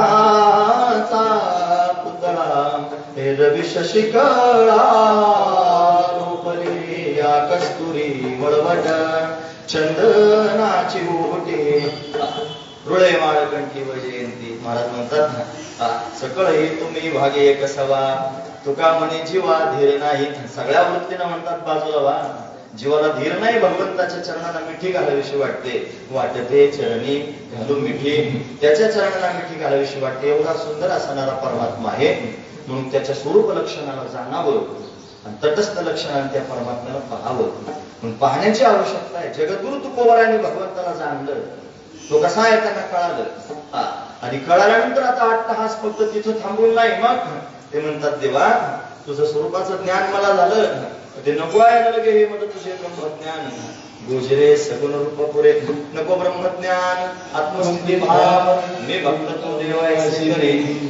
मनाचा पुतळा हे रवी शशिकळा रोपली या कस्तुरी वळवट चंदनाची ओटी रुळे माळकंठी वजयंती. महाराज म्हणतात ना, सकळही तुम्ही भागे कसावा तुका म्हणे जीवा धीर नाही. सगळ्या वृत्तीनं म्हणतात बाजूला वा, जीवाला धीर नाही, भगवंताच्या चरणाला मिठी घालावीशी वाटते. वाटते चरणी घालू मिठी, त्याच्या चरणाला मिठी घालावीशी वाटते. एवढा सुंदर असणारा परमात्मा आहे, म्हणून त्याच्या स्वरूप लक्षणाला जाणावं आणि तटस्थ लक्षणाने त्या परमात्म्याला पाहावं. म्हणून पाहण्याची आवश्यकता आहे. जगद्गुरु तुकोबरायांनी भगवंताला जाणलं, तो कसा आहे त्यांना कळालं. आणि कळाल्यानंतर आता 8 तास फक्त तिथं थांबून नाही, मग ते म्हणतात देवा तुझं स्वरूपाचं ज्ञान मला झालं, ते नको आहे ना लगे हे म्हणत तुझे ब्रह्मज्ञान. गोजरे सगुण रूप पुरे नको ब्रह्मज्ञान आत्मस्थिती भाव मी भक्त तो देव आहे.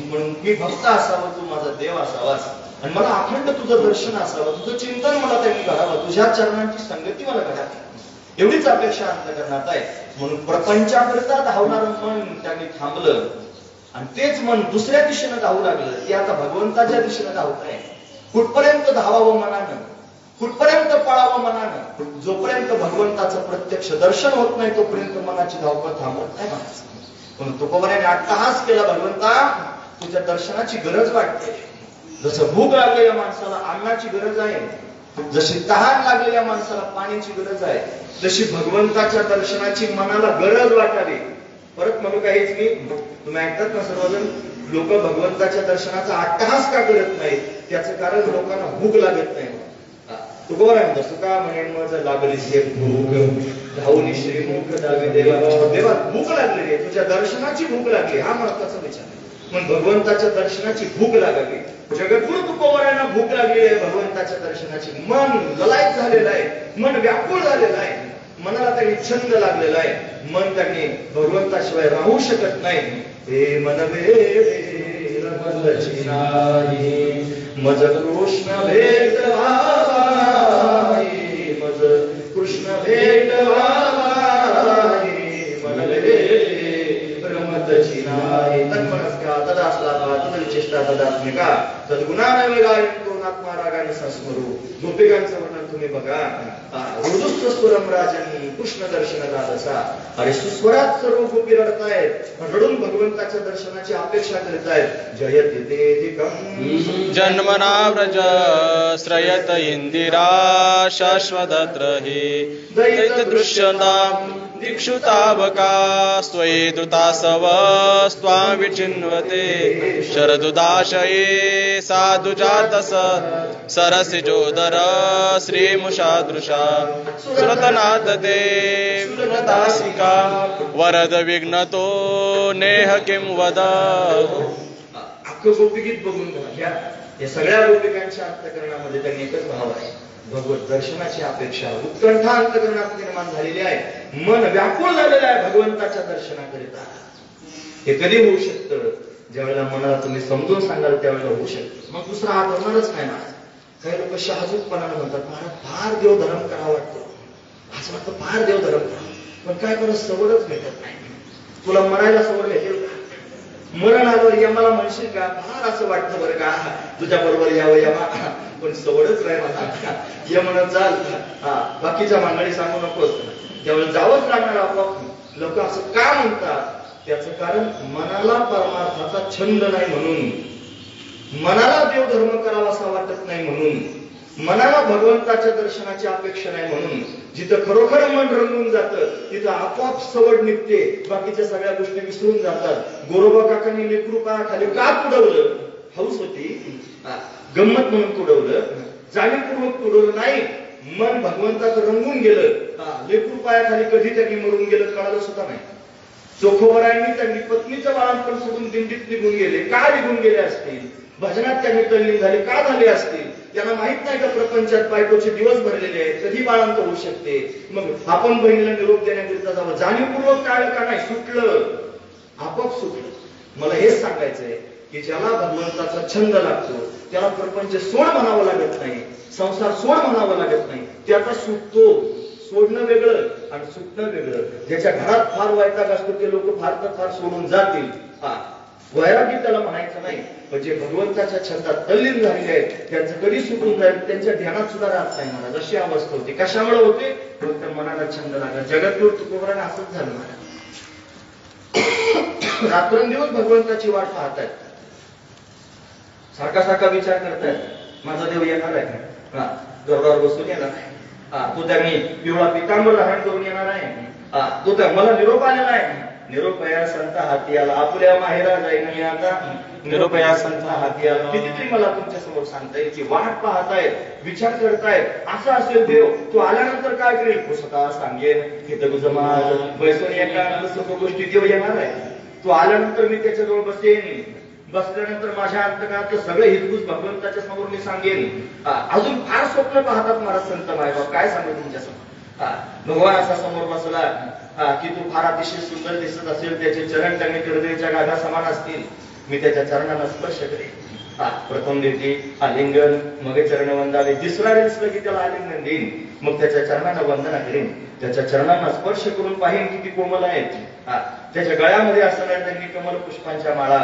म्हणून मी भक्त असावं, तू माझा देव असावास आणि मला अखंड तुझं दर्शन असावं, तुझं चिंतन मला त्यांनी घडावं, तुझ्या चरणांची संगती मला घडावी, एवढीच अपेक्षा अंतःकरणात आहे. म्हणून प्रपंचाकरिता धावणारं मन त्यांनी थांबलं आणि तेच मन दुसऱ्या दिशेनं धावू लागलं. ते आता भगवंताच्या दिशेनं धावत आहे. कुठपर्यंत धावावं मनानं, कुठपर्यंत पळावं मनानं, जोपर्यंत भगवंताचं प्रत्यक्ष दर्शन होत नाही तोपर्यंत मनाची धावपळ थांबत नाही. म्हणून तुकोबराने अट्टहास केला, भगवंता तुझ्या दर्शनाची गरज वाटते. जसं भूक लागलेल्या माणसाला अन्नाची गरज आहे, जशी तहान लागलेल्या माणसाला पाण्याची गरज आहे, जशी भगवंताच्या दर्शनाची मनाला गरज वाटावी. परत म्हणू काहीच मी, तुम्ही ऐकतात ना सर्वजण, लोक भगवंताच्या दर्शनाचा अट्टहास का करत नाहीत, त्याचं कारण लोकांना भूक लागत नाही. तुकोबरा म्हणतो सुका म्हणे मज लागली भूक धावली श्रीमुख दावी देवा. देवा भूक लागलेली आहे, तुझ्या दर्शनाची भूक लागली, हा महत्वाचा विचार आहे. मग भगवंताच्या दर्शनाची भूक लागावी. जगद्गुरु तुकोबरायांना भूक लागलेली आहे भगवंताच्या दर्शनाची. मन ललायत झालेलं आहे, मन व्याकुळ झालेलं आहे, मनाला त्यांनी छंद लागलेला आहे. मन त्यांनी भगवंताशिवाय राहू शकत नाही. हे मन मज कृष्ण भेट मज कृष्ण भेट मन रमतची नाही. तन्मनस्का तदास्लाका तदविचेष्टा तदात्मिका तद्गुणानवेगायन्तोनात्मा रागाने संस्मरू. गोपिकांचं वर्णन तुम्ही बघा. ऋदुस्वरम राजनी कृष्ण दर्शन दादसा. अरे सुस्वरात सर्व गोपी रडतायत, रडून भगवंताच्या दर्शनाची अपेक्षा करतायत. जयति तेधिकं जन्मना व्रज श्रयत इंदिरा शाश्वतत्र हि दैत दृश्यतां दीक्षुतावका स्वये धृतासव स्वां विचिन्वते शरदुदाशये साधु जातस सरसिजोदर श्रीमुषादृशा सुरतनाथ ते सुरदासिका वरद विघ्नतो नेह किं वद. अख्खं गोपिगीत बघून घ्या. या सगळ्या गोपिकांच्या अंतःकरणामध्ये त्यांनी एकच भाव आहे, भगवत दर्शनाची अपेक्षा, उत्कंठा अंतःकरणात निर्माण झालेली आहे. मन व्याकुळ झालेलं आहे भगवंताच्या दर्शनाकरिता. हे कधी होऊ शकतं? ज्यावेळेला मनाला तुम्ही समजून सांगाल त्यावेळेला होऊ शकतं. मग दुसरा हात होणारच नाही. काही लोक शहाजूकपणाने म्हणतात महाराज फार देवधर्म करावं वाटतं, असं वाटतं फार देवधर्म करा, पण काय करू सवडच भेटत नाही. तुला मरायला सवड भेटेल का? मरण आलं यमाला म्हणशील का फार असं वाटतं बरं का तुझ्या बरोबर यावं यमा, पण सवडच नाही मला यमन चाल. बाकीच्या मंडळी सांगू नकोस, त्यावेळेला जावंच लागणार आपोआप. लोक असं का म्हणतात? त्याचं कारण मनाला परमार्थाचा छंद नाही म्हणून, मनाला देवधर्म करावासा वाटत नाही म्हणून, मनाला भगवंताच्या दर्शनाची अपेक्षा नाही म्हणून. जिथं खरोखर मन रंगून जातं तिथं आपोआप सवड निघते, बाकीच्या सगळ्या गोष्टी विसरून जातात. गोरोबा काकांनी लेकरू खाली का तुडवलं? हौस होती, गंमत म्हणून तुडवलं, जाणीवपूर्वक तुडवलं नाही. मन भगवंताचं रंगून गेलं. लेकरू पायाखाली कधी त्यांनी मरून गेलं कळालं सुद्धा नाही. चोखोबरायांनी त्यांनी पत्नीचं बाळंतपण सोडून दिंडीत निघून गेले. का निघून गेले असतील? भजनात त्यांनी तल्लीन झाले का झाले असतील? त्यांना माहित नाही का प्रपंचात बायकोचे दिवस भरलेले आहेत, कधी बाळांत होऊ शकते. मग आपण बहिणीला निरोप देण्याकरिता जावं, जाणीवपूर्वक टाळलं का नाही? सुटलं, आपोआप सुटलं. मला हेच सांगायचंय की ज्याला भगवंताचा छंद लागतो त्याला प्रपंच सोड म्हणावं लागत नाही, संसार सोड म्हणावं लागत नाही, त्याचा सुटतो. सोडणं वेगळं आणि सुटणं वेगळं. ज्याच्या घरात फार वैताग असतो ते लोक फार तर फार सोडून जातील. वैरागी त्याला म्हणायचं नाही, पण जे भगवंताच्या छंदात तल्लीन झालेले आहेत त्यांचं कधी सुटून जाईल, त्यांच्या ध्यानात सुद्धा राहत नाही महाराज. अशी अवस्था होती. कशामुळे होते? फक्त मनाला छंद लागला. जगद्गुरु तुकोबराने असंच झालं महाराज. रात्रंदिवस भगवंताची वाट पाहतायत, सारखा सारखा विचार करतायत माझा देव येणार आहे का, गरुडावर बसून येणार आहे, तो त्यांनी पिवळा पितांबर धारण करून येणार आहे, तो त्या मला निरोप आलेला आहे. निरोपया संत हाती आला, आपल्या माहेरा जाईन मी आता, निरोपया संत हाती आला. कितीतरी मला तुमच्या समोर सांगता येईल की वाट पाहतायत, विचार करतायत. असं असेल देव, तो आल्यानंतर काय करेल? तो स्वतः सांगेन हितगुजमाज बैसून एका सर्व गोष्टी देव येणार आहे. तो आल्यानंतर मी त्याच्याजवळ बसेन, बसल्यानंतर माझ्या अंतकातलं सगळं हितगुज भगवंताच्या समोर मी सांगेन. अजून फार स्वप्न पाहतात महाराज संत मायबाप. काय सांगू तुमच्या समोर? भगवान असा समोर बसला की तू फार अतिशय सुंदर दिसत असेल, त्याचे चरण त्यांनी करदेच्या गाधा समान असतील, मी त्याच्या चरणाला स्पर्श करेन. प्रथम देते आलिंगन, मग चरण वंदावे, दिसणार दिसलं की त्याला आलिंगन देईन, मग त्याच्या चरणाला वंदना करेन, त्याच्या चरणांना स्पर्श करून पाहिन किती कोमल आहेत. त्याच्या गळ्यामध्ये असणाऱ्या त्यांनी कमल पुष्पांच्या माळा,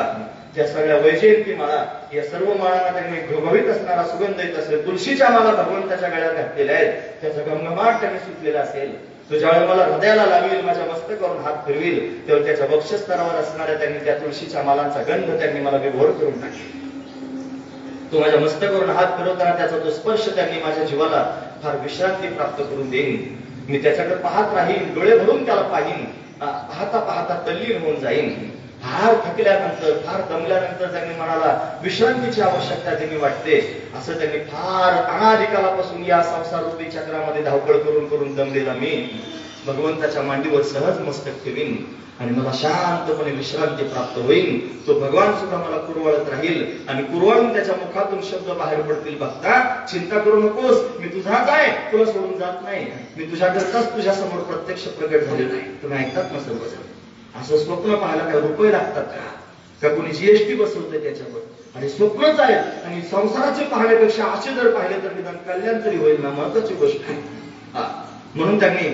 त्या सगळ्या वैजयंती माळा, या सर्व माळांना त्यांनी घवघवीत असणारा सुगंध येत असेल. तुळशीच्या माळा भगवंताच्या गळ्यात घातलेल्या आहेत, त्याचा घमघमाट त्यांनी सुटलेला असेल. तो ज्यावेळी मला हृदयाला लावील, माझ्या मस्तकावरून हात फिरवील, तेव्हा त्याच्या वक्षस्थरावर असणाऱ्या त्यांनी त्या तुळशीच्या मालांचा गंध त्यांनी मला विभोर करून टाकेल. तो माझ्या मस्तकावरून हात फिरवताना त्याचा तो स्पर्श त्यांनी माझ्या जीवाला फार विश्रांती प्राप्त करून देईन. मी त्याच्याकडे पाहत राहीन, डोळे भरून त्याला पाहीन, पाहता पाहता तल्लीन होऊन जाईन. फार थकल्यानंतर, फार दमल्यानंतर त्यांनी मनाला विश्रांतीची आवश्यकता त्यांनी वाटते. असं त्यांनी फार अनादिकालापासून या संसार रूपी चक्रामध्ये धावपळ करून करून दमलेला मी भगवंताच्या मांडीवर सहज मस्तक ठेवीन आणि मला शांतपणे विश्रांती प्राप्त होईल. तो भगवान सुद्धा मला कुरवळत राहील आणि कुरवळून त्याच्या मुखातून शब्द बाहेर पडतील, भक्ता चिंता करू नकोस, मी तुझाच आहे, तुला सोडून जात नाही, मी तुझ्याकरताच तुझ्या समोर प्रत्यक्ष प्रगट झालेला आहे. तुम्ही ऐकतात ना सर्वजण? असं स्वप्न पाहायला काय रुपये लागतात का कोणी जीएसटी बसवतंय त्याच्यावर? आणि स्वप्नच आहे. आणि संसाराचे पाहण्यापेक्षा असे जर पाहिले तर निदान कल्याण तरी होईल ना, महत्वाची गोष्ट आहे. म्हणून त्यांनी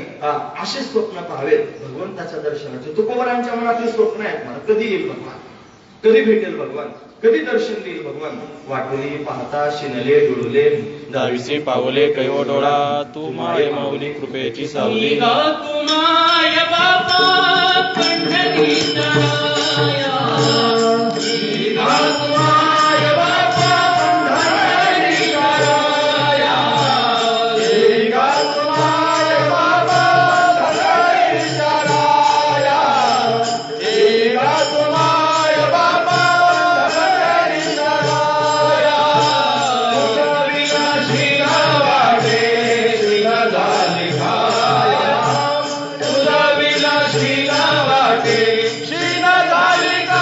असे स्वप्न पाहावेत भगवंताच्या दर्शनाचे. तुकोबरांच्या मनातले स्वप्न आहेत मला, कधी येईल भगवान, कधी भेटेल भगवान, कधी दर्शन देईल भगवान. वाटोली पाहता शिनले डुळले, दहावीचे पावले कैव डोळा, तू माय माऊली कृपेची सावली. श्रीना झाली का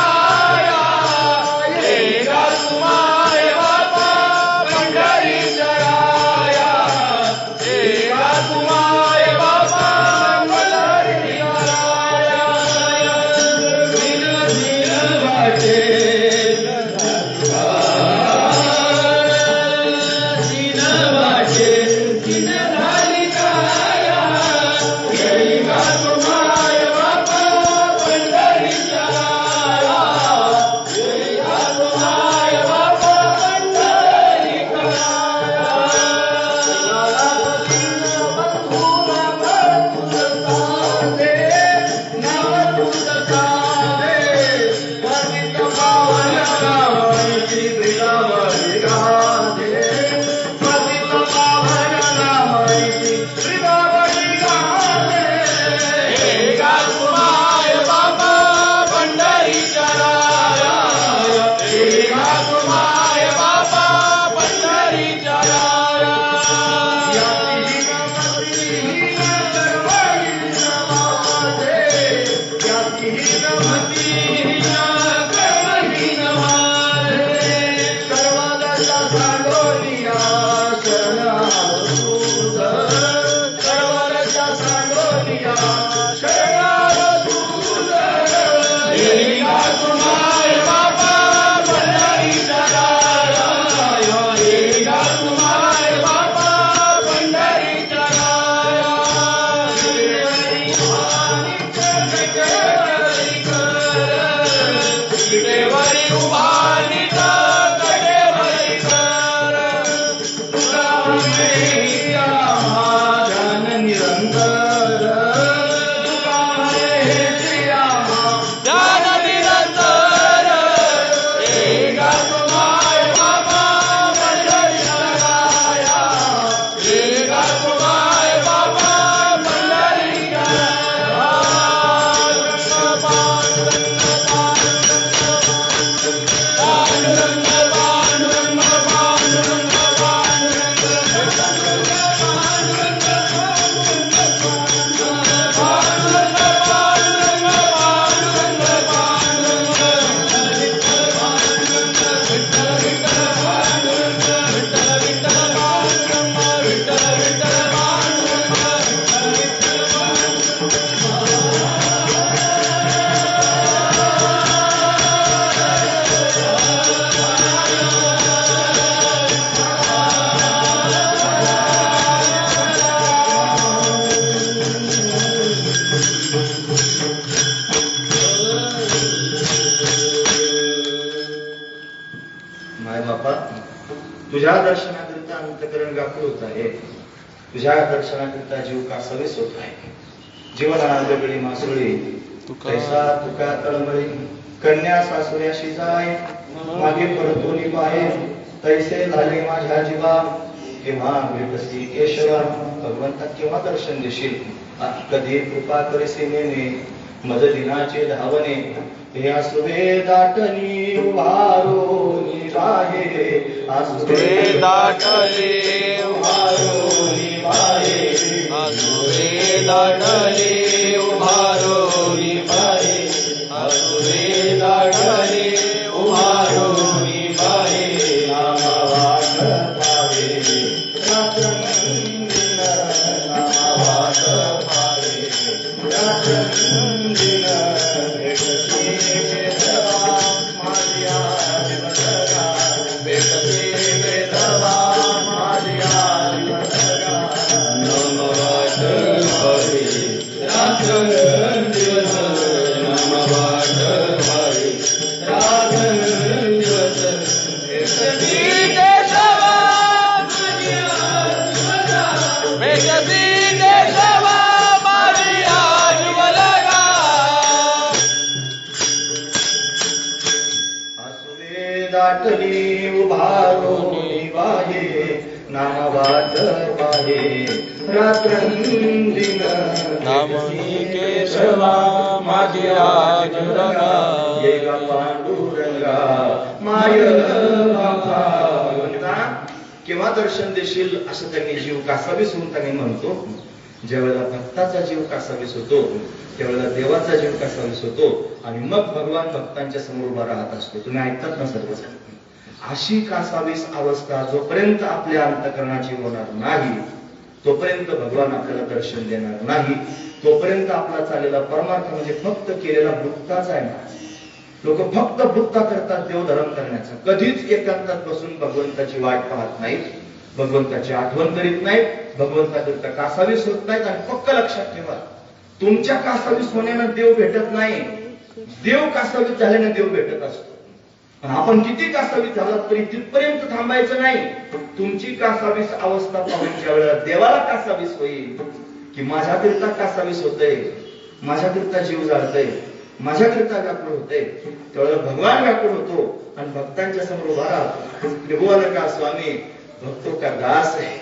तुझ्या दर्शनाकरिता अंतकरण व्याकुळ होत आहे. तुझ्या दर्शनाकरिता जीव कासावीस होत आहे. जीवना दगडी मासुळी कैसा तुका तळमळी कन्या सासुऱ्याशी जाय मागे परतोनी पाय तैसे झाले माझ्या जीवा केव्हा भेटसी केशवा भगवंता केव्हा दर्शन देशील कधी कृपा करीसी नेने मज दिनाचे धावणे हे आसुवे दाटली उभारोनी बाहे आसुवे दाटले उभारोनी बाहे आसुवे दाटले उभारोनी बाहे आसुवे दाटले उभारोनी बाहे नामा वाट पावे रात्रंदिन नामा वाट पावे रात्रंदिन भेटसी वेधवा माझ्या दिवसगा भेटसी वेधवा माझ्या दिवसगा नामा वाट पावे रात्रंदिन नामा वाट पावे रात्रंदिवस भेटसी देशवा भेटसी देशवा माझ्या जीवलगा आसुवे दाटली उभारोनी बाहे नामा वाट पाहे रात्रंदिन नामही केशवा माझ्या जीवलगा ये गा पांडुरंगा माय भगवंता केव्हा दर्शन देशील असं त्यांनी जीव कासावीस होऊन त्यांनी म्हणतो. ज्यावेळेला भक्ताचा जीव कासावीस होतो त्यावेळेला देवाचा जीव कासावीस होतो आणि मग भगवान भक्तांच्या समोर उभा राहत असतो. तुम्ही ऐकतात ना सर्वजण. अशी कासावीस अवस्था जोपर्यंत आपल्या अंतकरणाची होणार नाही तोपर्यंत भगवान आपल्याला दर्शन देणार नाही. तोपर्यंत आपला चाललेला परमार्थ म्हणजे फक्त केलेला भुक्ताच आहे ना. लोक फक्त भुक्ता करतात देवधर्म करण्याचा. कधीच एकांतात बसून भगवंताची वाट पाहत नाहीत, भगवंताची आठवण करीत नाहीत, भगवंताकरिता कासावीस होत नाहीत. आणि फक्त लक्षात ठेवा तुमच्या कासावीस होण्यानं देव भेटत नाही, देव कासावीस झाल्याने देव भेटत असतो. आपण किती कासावीस झालात तरी तिथपर्यंत थांबायचं नाही. तुमची कासावीस अवस्था पाहून ज्या वेळेला देवाला कासावीस होईल की माझ्याकरिता कासावीस होतंय, माझ्याकरिता जीव जाळतय, माझ्याकरिता व्याकुळ होते, त्यावेळेला भगवान व्याकुळ होतो आणि भक्तांच्या समोर उभा राहतो. त्रिभुवन का स्वामी भक्तो का दास आहे.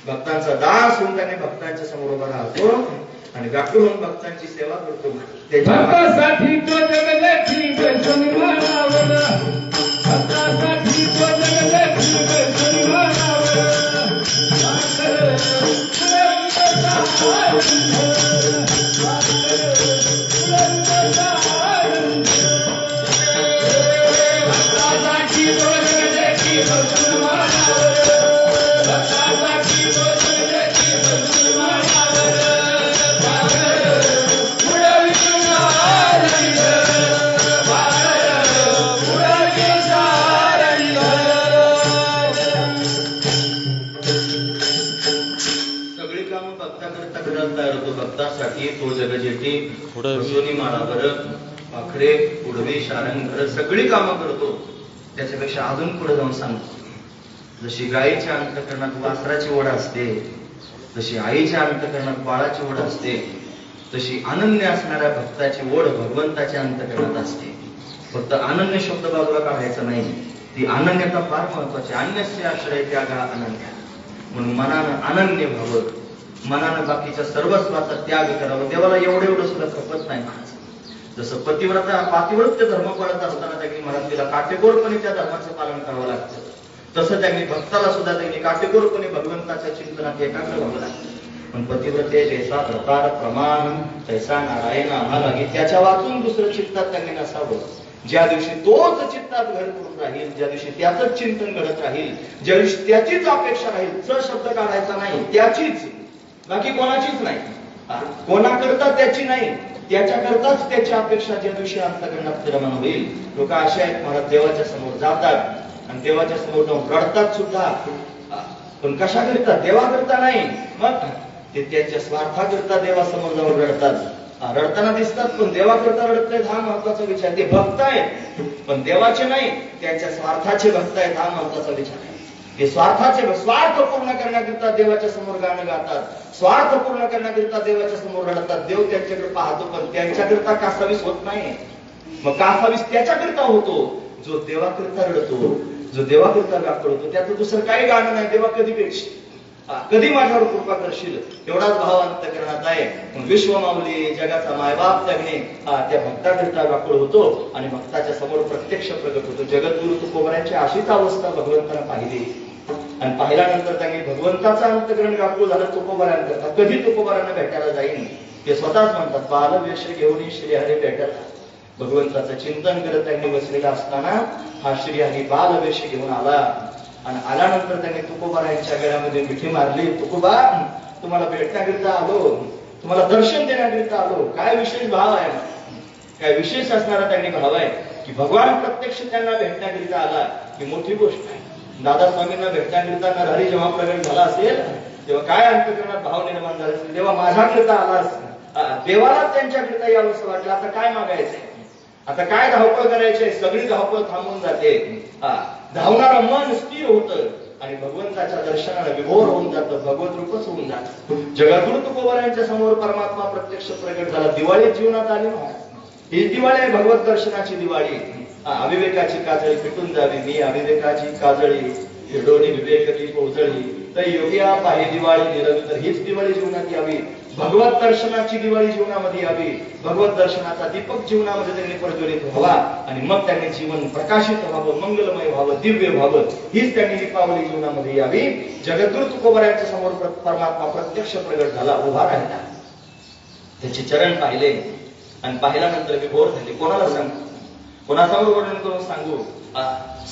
भक्तांचा दास होऊन त्याने भक्तांच्या समोर उभा राहतो आणि व्याकुळ होऊन भक्तांची सेवा करतो. भक्तासाठी तो जगदेची बैसोनी मानावर भक्तासाठी तो जगदेची बैसोनी मानावर भक्तासाठी तो जगदेची बैसोनी मानावर भक्तासाठी तो जगदेची बैसोनी मानावर भक्तासाठी तो जगजेठी बसोनी माळावर पाखरे पुढवे शारण घर सगळी कामं करतो, त्याच्यापेक्षा अजून पुढे जाऊन सांगतो, जशी गायीच्या अंतःकरणात वासराची ओढ असते, जशी आईच्या अंतःकरणात बाळाची ओढ असते, तशी अनन्य असणाऱ्या भक्ताची ओढ भगवंताच्या अंतःकरणात असते. फक्त अनन्य शब्द बाजूला काढायचा नाही, ती अनन्यता फार महत्वाची. अन्यस्य आश्रय त्यागा अनन्य. म्हणून मनानं अनन्य व्हावं, मनानं बाकीच्या सर्व स्वार्थ त्याग करावं. देवाला एवढं सुद्धा खपत नाही माणसं. जसं पातिव्रत्य धर्म पडत असताना त्यांनी म्हणत तिला काटेकोरपणे त्या धर्माचं पालन करावं लागतं, तसं त्यांनी भक्ताला सुद्धा त्यांनी काटेकोरपणे भगवंताच्या चिंतनात एकाग्र व्हावं लागतं. पण पतिव्रते जैसा प्रकार प्रमाण तैसा नारायण आम्हाला लागे, त्याच्या वाचून दुसरं चित्तात त्यांनी नसावं. ज्या दिवशी तोच चित्तात घर करून राहील, ज्या दिवशी त्याच चिंतन घडत राहील, ज्या दिवशी त्याचीच अपेक्षा राहील, शब्द काढायचा नाही, त्याचीच, बाकी कोणाचीच नाही, कोणाकरता त्याची नाही, त्याच्याकरताच त्याची अपेक्षा ज्या दिवशी अंतःकरणात निर्माण होईल. लोक असे आहेत महाराज, देवाच्या समोर जातात आणि देवाच्या समोर जाऊन रडतात सुद्धा, पण कशा करता? देवा करता नाही, मग ते त्यांच्या स्वार्थाकरता देवासमोर जाऊन रडतात. रडताना दिसतात पण देवा करता रडत नाहीत, हा महत्वाचा विचार. ते भक्त आहेत पण देवाचे नाही, त्यांच्या स्वार्थाचे भक्त आहेत, हा महत्वाचा विचार आहे. ते स्वार्थाचे, स्वार्थ पूर्ण करण्याकरिता देवाच्या समोर गाणं गातात, स्वार्थ पूर्ण करण्याकरिता देवाच्या समोर रडतात. देव त्यांच्याकडे पाहतो पण त्यांच्याकरिता कासावीस होत नाही. मग कासावीस त्याच्याकरिता होतो जो देवाकरिता रडतो, जो देवाकरिता व्याकुळ होतो. त्याचं दुसरं काही गाणं नाही, देवा कधी पेक्षी कधी माझ्यावर कृपा करशील, एवढाच भाव अंतःकरणात आहे. विश्व माऊली जगाचा मायबाप त्याने त्या भक्ताकरिता व्याकुळ होतो आणि भक्ताच्या समोर प्रत्यक्ष प्रगट होतो. जगद्गुरु तुकोबारांची अशीच अवस्था भगवंतानं पाहिली आणि पाहिल्यानंतर त्यांनी भगवंताचं अंतःकरण व्याकुळ झालं तुकोबारांकरता. कधी तुकोबारांना भेटायला जाईन ते स्वतःच म्हणतात, बालवेश घेऊन श्रीहरी भेटत. भगवंताचं चिंतन करत त्यांनी बसलेला असताना हा श्रीहरी बालवेश घेऊन आला आणि आल्यानंतर त्यांनी तुकोबारांच्या गळ्यामध्ये मिठी मारली. तुकोबा, तुम्हाला भेटण्याकरिता आलो, तुम्हाला दर्शन देण्याकरिता आलो. काय विशेष भाव आहे, काय विशेष असणारा त्यांनी भाव आहे की भगवान प्रत्यक्ष त्यांना भेटण्याकरिता आला ही मोठी गोष्ट आहे. दादा स्वामींना भेटण्याकरिता नरहरी जेव्हा प्रगट झाला असेल तेव्हा काय अंतःकरणात भाव निर्माण झाला असेल, तेव्हा माझ्याकरिता आला, देवाला त्यांच्याकरिता यावंसं वाटलं. आता काय मागायचंय, आता काय धावपळ करायची, सगळी धावपळ थांबून जाते. धावणारं मन स्थिर होतं आणि भगवंताच्या दर्शनाला विभोर होऊन जातं, भगवत रूपच होऊन जातं. जगद्गुरु तुकोबारांच्या समोर परमात्मा प्रत्यक्ष प्रगट झाला. दिवाळी जीवनात आली ना, ही दिवाळी आहे भगवत दर्शनाची दिवाळी. अविवेकाची काजळी फिटून जावी, मी अविवेकाची काजळी हिरडोनी विवेकली पोजळी, तर योग्या पाही दिवाळी निरवी. तर हीच दिवाळी जीवनात यावी, भगवत दर्शनाची दिवाळी जीवनामध्ये यावी. भगवत दर्शनाचा दीपक जीवनामध्ये त्यांनी प्रज्वलित व्हावा आणि मग त्यांनी जीवन प्रकाशित व्हावं, मंगलमय व्हावं, दिव्य व्हावं. हीच त्यांनी दीपावली जीवनामध्ये यावी. जगद्गुरु तुकोबारांच्या समोर परमात्मा प्रत्यक्ष प्रगट झाला, उभा राहिला, त्याचे चरण पाहिले आणि पाहिल्यानंतर विभोर झाले. कोणाला सांगू, कोणासमोर वर्णन करून सांगू?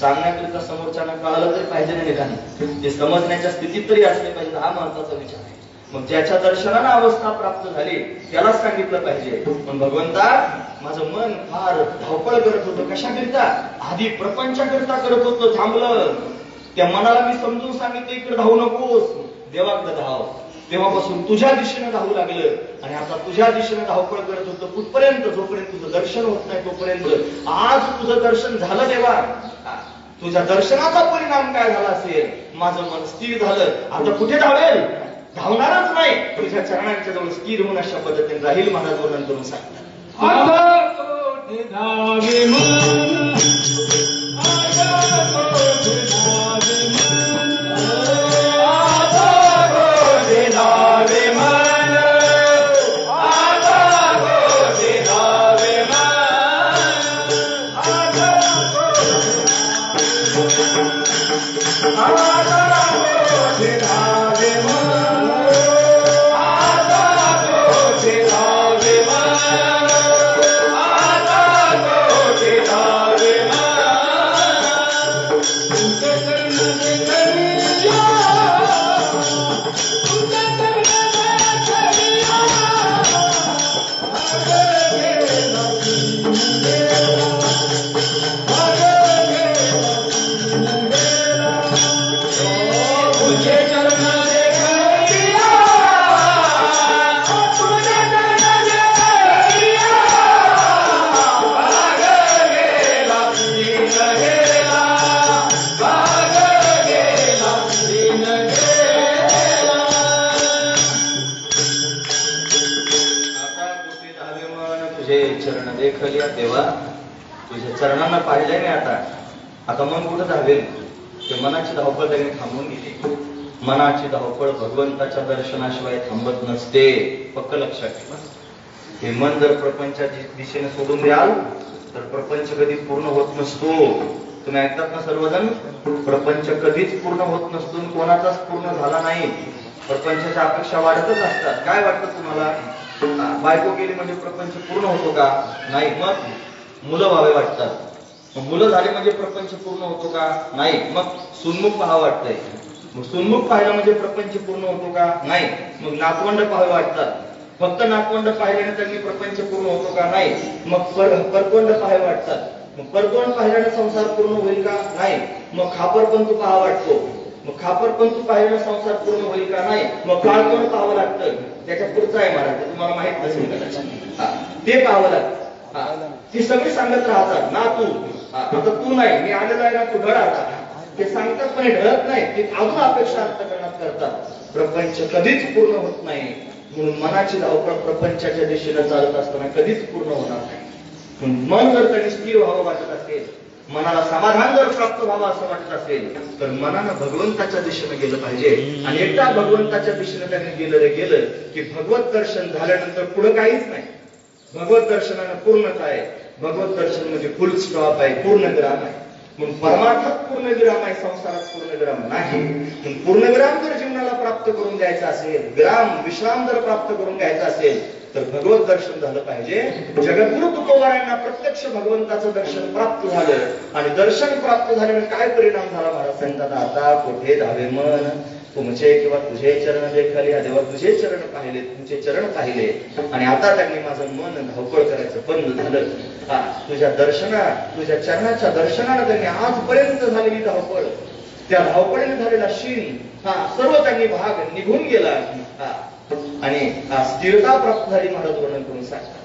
सांगण्याकरिता समोरच्याला कळालं तरी पाहिजे नाही, निदान ते समजण्याच्या स्थितीत तरी असले पाहिजे, हा महत्वाचा विचार आहे. मग ज्याच्या दर्शनाला अवस्था प्राप्त झाली त्यालाच सांगितलं पाहिजे. पण भगवंता, माझं मन फार धावपळ करत होतं, कशाकरिता? आधी प्रपंचाकरिता करत होतं, थांबलं. त्या मनाला मी समजून सांगितलं, इकडे धावू नकोस, देवाकडे धाव. तेव्हापासून तुझ्या दिशेने धावू लागलं आणि आता तुझ्या दिशेने धावपळ करत होतं कुठपर्यंत? जोपर्यंत तुझं दर्शन होत नाही तोपर्यंत. आज तुझं दर्शन झालं देवा, तुझ्या दर्शनाचा परिणाम काय झाला असेल? माझं मन स्थिर झालं. आता कुठे धावेल? धावणारच नाही, तुझ्या चरणांच्या जवळ स्थिर होऊन अशा पद्धतीने राहील. महाराज वर्णन करून सांगतात, या देवा, तुझ्या चरणांना पाहिलंय मी आता मन कुठं धावेल? ते मनाची धावपळ त्यांनी थांबवून गेली. मनाची धावपळ भगवंताच्या दर्शनाशिवाय थांबत नसते, पक्क लक्षात ठेवा. हे मन जर प्रपंचाच्या दिशेने सोडून द्याल तर प्रपंच कधी पूर्ण होत नसतो. तुम्ही ऐकतात ना सर्वजण? प्रपंच कधीच पूर्ण होत नसतो, कोणाचाच पूर्ण झाला नाही. प्रपंचाच्या अपेक्षा वाढतच असतात. काय वाटतं तुम्हाला? बायको गेली म्हणजे प्रपंच पूर्ण होतो का? नाही. मग मुलं व्हावे वाटतात. मग मुलं झाले म्हणजे प्रपंच पूर्ण होतो का? नाही. मग सुन्मुख पाहावं वाटतंय. मग सुन्मुख पाहिलं म्हणजे प्रपंच पूर्ण होतो का? नाही. मग नातवंड पाहावे वाटतात. फक्त नातवंड पाहिल्याने त्यांनी प्रपंच पूर्ण होतो का? नाही. मग परतवंड पाहावे वाटतात. मग परतवंड पाहिल्याने संसार पूर्ण होईल का? नाही. मग खापरपंतू पाहावा वाटतो. मग खापरपंतू पाहिल्याने संसार पूर्ण होईल का? नाही. मग काळतोंड पाहावं लागतं. त्याच्या पुढचं आहे महाराज, तुम्हाला माहित नसेल कदाचित. ते पाहावं लागतं. ती सगळी सांगत राहतात ना, तू आता तू नाही, मी आलेला आहे ना, तू ढळ आता. ते सांगतात पण हे ढळत नाही. ते अजून अपेक्षा अंतःकरणात करतात. प्रपंच कधीच पूर्ण होत नाही. म्हणून मनाची धावपळ प्रपंचाच्या दिशेने चालत असताना कधीच पूर्ण होणार नाही. मन जर त्यांनी स्थिर व्हावं वाटत असेल, मनाला समाधान जर प्राप्त व्हावं असं वाटत असेल तर मनानं भगवंताच्या दिशेने गेलं पाहिजे. आणि एकदा भगवंताच्या दिशेने त्यांनी गेलं की भगवत दर्शन झाल्यानंतर पुढे काहीच नाही. भगवत दर्शनानं पूर्णता आहे. भगवत दर्शन म्हणजे फुल स्टॉप आहे, पूर्ण विराम आहे. म्हणून परमार्थात पूर्ण विराम आहे, संसारात पूर्ण विराम नाही. पूर्ण विराम जर जीवनाला प्राप्त करून द्यायचा असेल, विश्राम जर प्राप्त करून घ्यायचा असेल तर भगवत दर्शन झालं पाहिजे. जगद्गुरु तुकोबारायांना प्रत्यक्ष भगवंताचं दर्शन प्राप्त झालं. आणि दर्शन प्राप्त झाल्याने काय परिणाम झाला? महाराज सांगतात, आता कुठे धावे मन तुमचे किंवा तुझे चरण देखले. देवा, तुझे चरण पाहिले, तुमचे चरण पाहिले आणि आता त्यांनी माझं मन धावपळ करायचं बंद झालं. तुझ्या तुझ्या चरणाच्या दर्शनानं त्यांनी आजपर्यंत झालेली धावपळ, त्या धावपळीने झालेला शीन सर्व त्यांनी भाग निघून गेला आणि स्थिरता प्राप्त झाली. महाराज वर्णन करून सांगतात,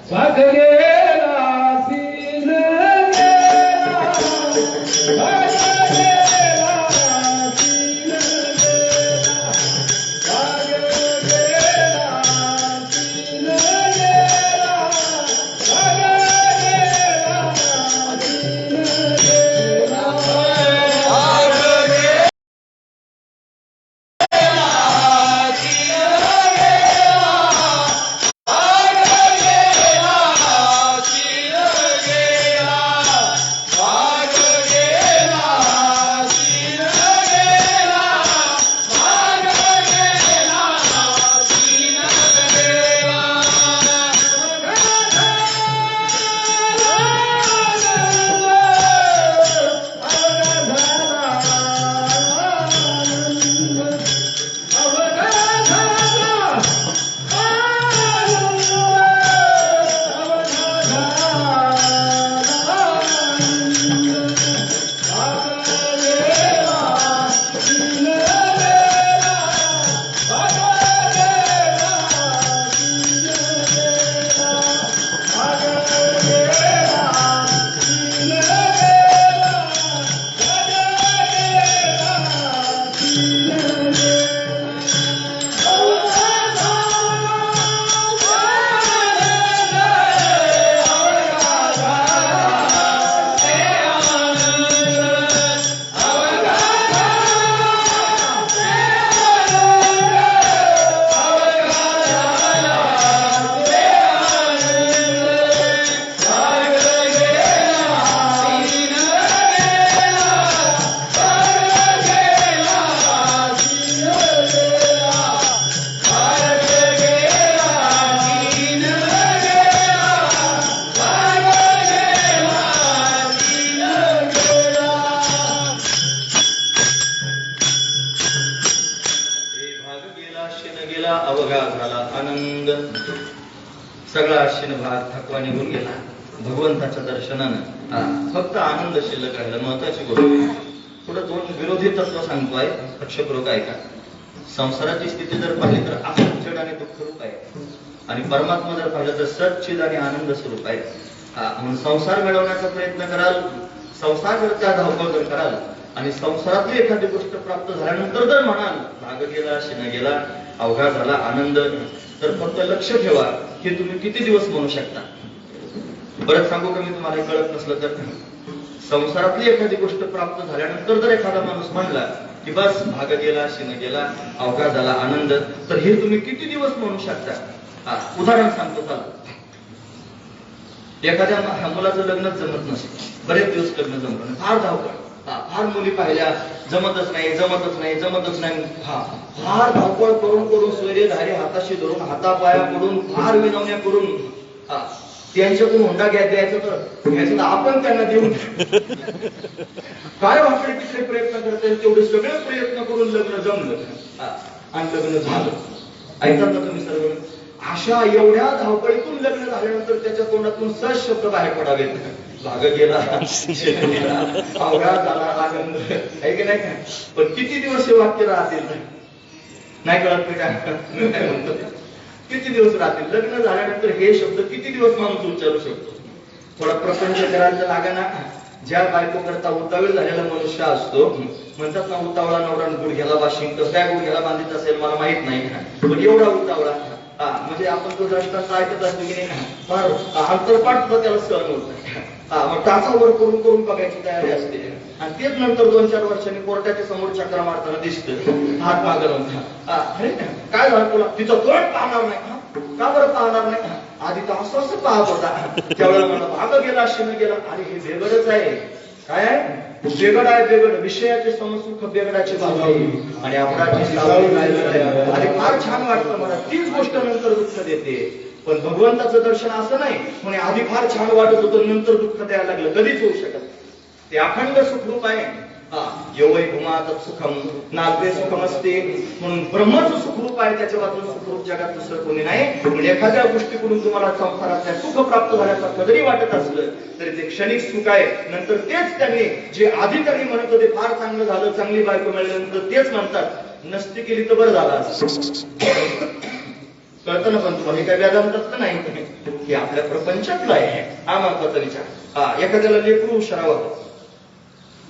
अवघा झाला आनंद. सगळा अश्विन भाग थकवा निघून गेला भगवंताच्या दर्शनानं. फक्त आनंद शिल्लक राहिला. महत्वाची गोष्ट पुढे दोन विरोधी तत्व सांगतोय. लक्षपूर्वक ऐका. संसाराची स्थिती जर पाहिली तर असंचित आणि दुःख रूप आहे आणि परमात्मा जर पाहिलं तर सच्चिद आणि आनंद स्वरूप आहे. म्हणून संसार मिळवण्याचा प्रयत्न कराल, संसार जर त्या धावपळ जर कराल आणि संसारातली एखादी गोष्ट प्राप्त झाल्यानंतर जर म्हणाल भाग गेला, शिन गेला, अवघा झाला आनंद, तर फक्त लक्ष ठेवा की तुम्ही किती दिवस म्हणू शकता. बरं सांगू का मी तुम्हाला, हे कळत नसलं तर, संसारातली एखादी गोष्ट प्राप्त झाल्यानंतर जर एखादा माणूस म्हणला की बस भाग गेला, शिन गेला, अवघा झाला आनंद, तर हे तुम्ही किती दिवस म्हणू शकता? उदाहरण सांगतो चला. एखाद्या मुलाचं लग्नच जमत नसेल, बरेच दिवस लग्न जमलं, फार धावपळ, फार मुली पाहिल्या, जमतच नाही, जमतच नाही, जमतच नाही, फार धावपळ करून करून सोयरेधारे हाताशी धरून, हातापाया करून, फार विनवण्या करून त्यांच्याकडून हुंडा घ्यायचं तर आपण त्यांना देऊन काय वाकडे तिकडे प्रयत्न करता येईल तेवढे सगळे प्रयत्न करून लग्न जमलं आणि लग्न झालं. ऐकतात ना तुम्ही सर्व? अशा एवढ्या धावपळीतून लग्न झाल्यानंतर त्याच्या तोंडातून सहज शब्द बाहेर पडावेत, भाग गेला, अवघा झाला आनंद, आहे की नाही? पण किती दिवस हे वाक्य राहतील? नाही कळत काय म्हणतो? किती दिवस राहतील? लग्न झाल्यानंतर हे शब्द किती दिवस माणूस उच्चारू शकतो? थोडा प्रपंच करायला लागा ना. ज्या बायको करता उतावीळ झालेला मनुष्य असतो, म्हणतात ना उतावळा नवरा गुडघ्याला बाशिंग, तर काय गुडघ्याला बांधित असेल मला माहित नाही, पण एवढा उतावळा म्हणजे आपण तो दृष्टांत ऐकत असतो की नाही, फार अंतरपाठ सुद्धा त्याला सहन होत नाही. मग टाचावर करून करून बघायची तयारी असते आणि तेच नंतर 2-4 वर्षांनी कोर्टाच्या समोर चक्रा मारताना दिसतं, हात मागं काय झालं तुला? तिचं तोंड पाहणार नाही. का बरं पाहणार नाही? आधी तर असं असं पाहत होता, त्यावेळेला मला भाग गेला, शिन गेला. अरे हे बेगडच आहे. काय आहे? बेगड आहे, बेगड. विषयाचे समसुख बेगडाचे बाबा आणि अपराधी आणि फार छान वाटतं मला. तीच गोष्ट नंतर दुःख देते. पण भगवंताचं दर्शन असं नाही म्हणे आधी फार छान वाटत होतं, नंतर दुःख द्यायला लागलं. कधीच होऊ शकत. ते अखंड सुखरूप आहे. येवै भूमात सुखम नागदे सुखम असते, म्हणून ब्रह्मच सुखरूप आहे. त्याच्या वाचून सुखरूप जगात दुसरं कोणी नाही. म्हणजे एखाद्या गोष्टीकडून तुम्हाला संसारातल्या सुख प्राप्त झाल्याचं जरी वाटत असलं तरी ते क्षणिक सुख आहे. नंतर तेच त्यांनी जे आधी त्यांनी म्हणत होते फार चांगलं झालं, चांगली बायको मिळाल्यानंतर तेच म्हणतात नसती केली तर बरं झालं असं. कळतं ना? पण तुम्हाला हे काय व्याजांत नाही, हे आपल्या प्रपंचातलं आहे. हा महत्वाचा विचार. एखाद्याला लेकरू उशिरावं,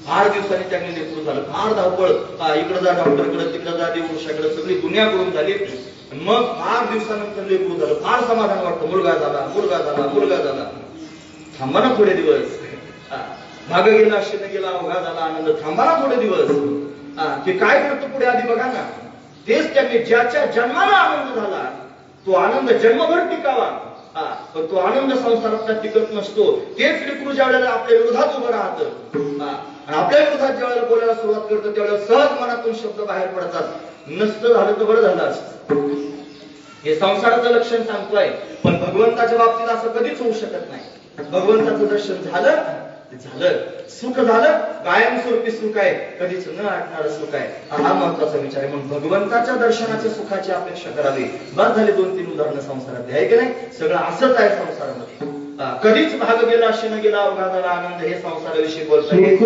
फार दिवसांनी त्यांनी लेकरू झालं, फार धावपळ, इकडे जा डॉक्टरकडे, तिकडे जा देवृषाकडे, सगळी दुनिया करून झाली. मग फार दिवसानंतर लेकरू झालं, फार समाधान वाटतं. मुलगा झाला, मुलगा झाला, मुलगा झाला. थांबा ना थोडे दिवस. भाग गेला, शिन गेला, अवघा झाला आनंद. थांबा ना थोडे दिवस. ते काय करतो पुढे आधी बघा ना. तेच त्यांनी ज्याच्या जन्माला आनंद झाला तो आनंद जन्मभर टिकावा, पण तो आनंद संसारात टिकत नसतो. तेच लेकरू ज्या वेळेला आपल्या विरोधात उभं राहतं आणि आपल्या विरोधात ज्या वेळेला बोलायला सुरुवात करतो त्यावेळेला सहज मनातून शब्द बाहेर पडतात. नसतं झालं तर बरं झालं असतं. हे संसाराचं लक्षण सांगतोय. पण भगवंताच्या बाबतीत असं कधीच होऊ शकत नाही. भगवंताचं दर्शन झालं झालं, सुख झालं, कायमस्वरूपी सुख आहे, कधीच न आटणारं सुख आहे. हा महत्वाचा विचार आहे. म्हणून भगवंताच्या दर्शनाच्या सुखाची अपेक्षा करावी. बस झाले 2-3 उदाहरणं संसारात आहे की नाही? सगळं असंच आहे संसारामध्ये. कधीच भाग गेला, शिन गेला, अवघा झाला आनंद हे संसाराविषयी बोलतोय.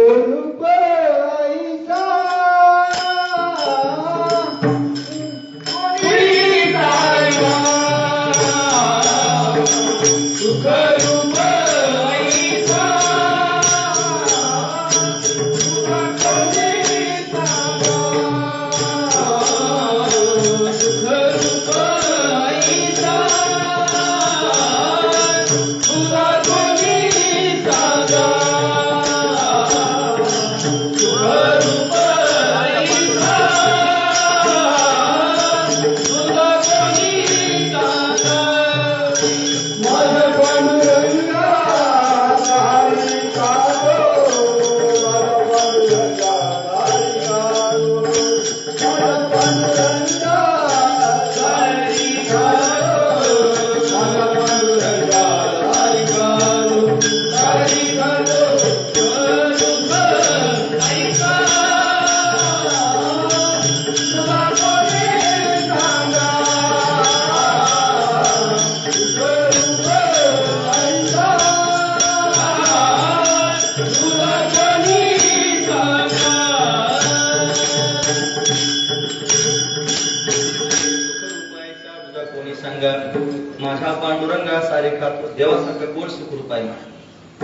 माझ्या पांडुरंगा सारे खातो देवासारखं कोण सुखरूप आहे.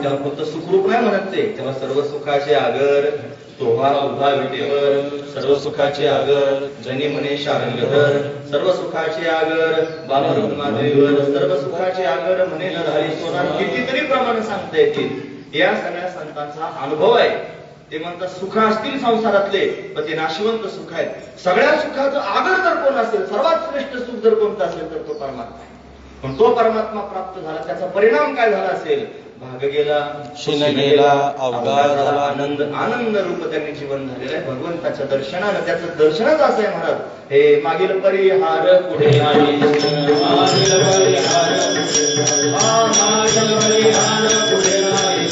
त्याला फक्त सुखरूप नाही म्हणत ते, त्याला सर्व सुखाचे आगर तोहा उभा विटेवर, सर्व सुखाचे आगर जनी म्हणे शारंगधर, सर्व सुखाचे आगर बालरुग्णादेवर, सर्व सुखाचे आगर म्हणे नरहरी सोनार. कितीतरी प्रमाणे सांगता येतील. या सगळ्या संतांचा अनुभव आहे. ते म्हणतात सुख असतील संसारातले पण ते नाशिवंत सुख आहेत. सगळ्या सुखाचं आगर जर कोण असेल, सर्वात श्रेष्ठ सुख जर कोणतं असेल तर तो परमात्मा. पण तो परमात्मा प्राप्त झाला त्याचा परिणाम काय झाला असेल? भाग गेला, क्षीण गेला, अवघात झाला, आनंद आनंद रूप त्यांनी जीवन झालेलं आहे भगवंताच्या दर्शनानं. त्याचं दर्शनच असं आहे महाराज, हे मागील परिहार पुढे नाही, मागील परिहार मागील परिहार पुढे नाही,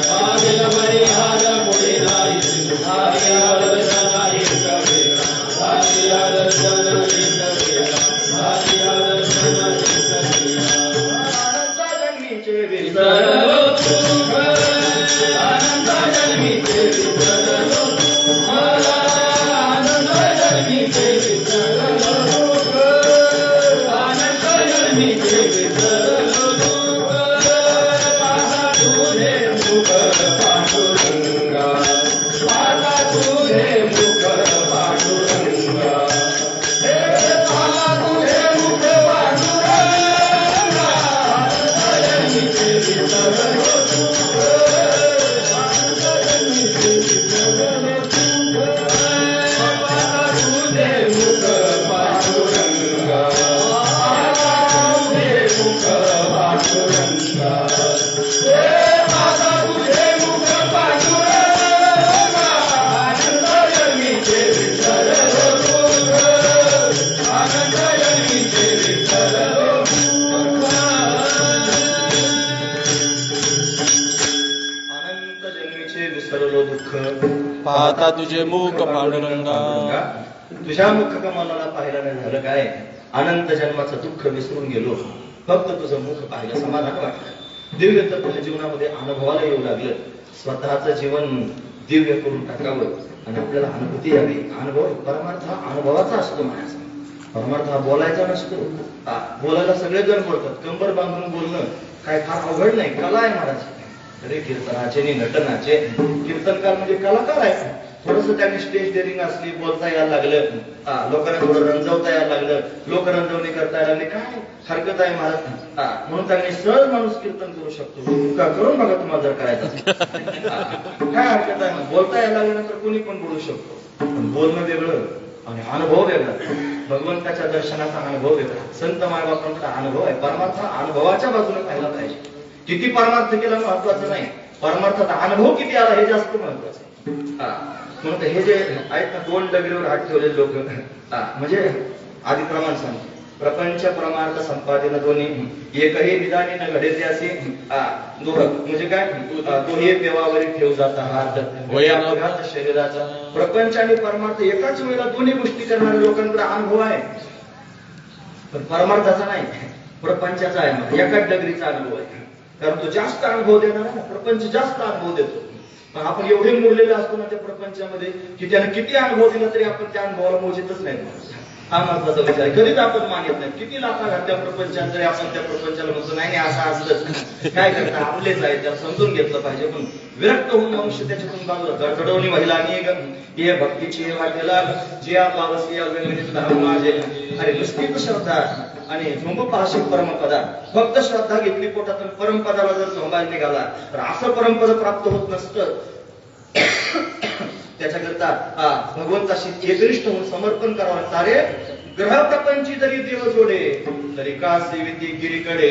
मागील परिहार पुढे नाही, साधिया दर्शन एक वेळा, साधिया दर्शन एक वेळा, साधिया दर्शन एक वेळा. आनंदा जन्मीचे विसरलो सुख, आनंदा जन्मीचे विसरलो सुख, आनंदा जन्मीचे विसरलो सुख, आनंदा जन्मीचे विसरलो सुख. पाहा तुझे मुख पांडुरंगा, पाहा तुझे मुख पांडुरंगा, हे पाहा तुझे मुख पांडुरंगा. आनंदा जन्मीचे विसरलो सुख, आनंदा जन्मीचे विसरलो सुख. पाहा तुझे मुख पांडुरंगा, पाहा तुझे मुख पांडुरंगा, हे पाहा तुझे मुख पांडुरंगा. आनंदा जन्मीचे विसरलो सुख, आनंदा जन्मीचे विसरलो सुख. अनंत जन्मीचे विसरलो दुःख. पाहता तुझे मुख पांडुरंगा. तुझ्या मुख कमलाला पाहिलं नाही झालं काय? अनंत जन्माचं दुःख विसरून गेलो, फक्त तुझं मुख पाहिलं समाधान वाटलं. दिव्य तर तुझ्या जीवनामध्ये अनुभवाला येऊ लागलं. स्वतःचं जीवन दिव्य करून टाकावं आणि आपल्याला अनुभूती यावी. अनुभव परमार्थ हा अनुभवाचा असतो म्हणायचा. परमार्थ हा बोलायचा नसतो. बोलायला सगळेजण बोलतात, कंबर बांधून बोलणं काय फार अवघड नाही, कला आहे महाराज. अरे कीर्तनाचे आणि नटनाचे, कीर्तनकार म्हणजे कलाकार आहे. थोडस त्यांनी स्टेज डेअरिंग असली, बोलता यायला लागलं, लोकांना थोडं रंजवता यायला लागलं, लोक रंजवणी करता यायला लागले, काय हरकत आहे महाराज. म्हणून त्यांनी सहज माणूस कीर्तन करू शकतो. का करून बघा तुम्हाला जर करायचं असेल. काय हरकत आहे, बोलता यायला लागल्यानंतर कोणी पण बोलू शकतो. पण बोलणं वेगळं आणि अनुभव वेगळा. भगवंताच्या दर्शनाचा अनुभव वेगळा, संत मायबापांचा अनुभव आहे. परमार्थ अनुभवाच्या बाजूने पाहिला पाहिजे. किती परमार्थ केला महत्वाचं नाही, परमार्थाचा अनुभव किती आला हे जास्त महत्वाचं आहे. म्हणून हे जे आहेत ना, दोन डगरीवर हात ठेवलेले लोक, म्हणजे आधी प्रमाण सांगतो, प्रपंच परमार्थ संपादन दोन्ही एकही निदानी न घडे ते असे म्हणजे काय, दोन्ही पेवावरी ठेव जाता हात वयात शरीराचा. प्रपंच आणि परमार्थ एकाच वेळेला दोन्ही गोष्टी करणाऱ्या लोकांकडे अनुभव आहे, पण परमार्थाचा नाही, प्रपंचाचा आहे. एकाच डगरीचा अनुभव आहे, कारण तो जास्त अनुभव देणार आहे. प्रपंच जास्त अनुभव देतो, पण आपण एवढे मुरलेले असतो ना त्या प्रपंचामध्ये की त्याला किती अनुभव दिला तरी आपण त्या अनुभवाला मोजतच नाही. हा महत्वाचा विचार आहे. कधीच आपण मानत नाही. किती लाथा घातल्या प्रपंचात तरी आपण त्या प्रपंचाला म्हणतो नाही नाही असं असलंच, काय करता आपलेच आहे, त्याला समजून घेतलं पाहिजे. पण विरक्त होऊन मनुष्य त्याच्यातून बाजूला घडवणी महिला आणि हे भक्तीची वाटेला जे पावसी धर्म माझे. अरे नुसतीच श्रद्धा आणि झोंब पाहशील परमपदा. फक्त श्रद्धा घेतली पोटातून परमपदाला जर झोंबायला निघाला तर असं परमपद प्राप्त होत नसतं. त्याच्याकरता भगवंताशी एकनिष्ठ होऊन समर्पण करावं लागतं. अरे ग्रह प्रपंची जरी देव जोडे तरी का सेविती गिरीकडे.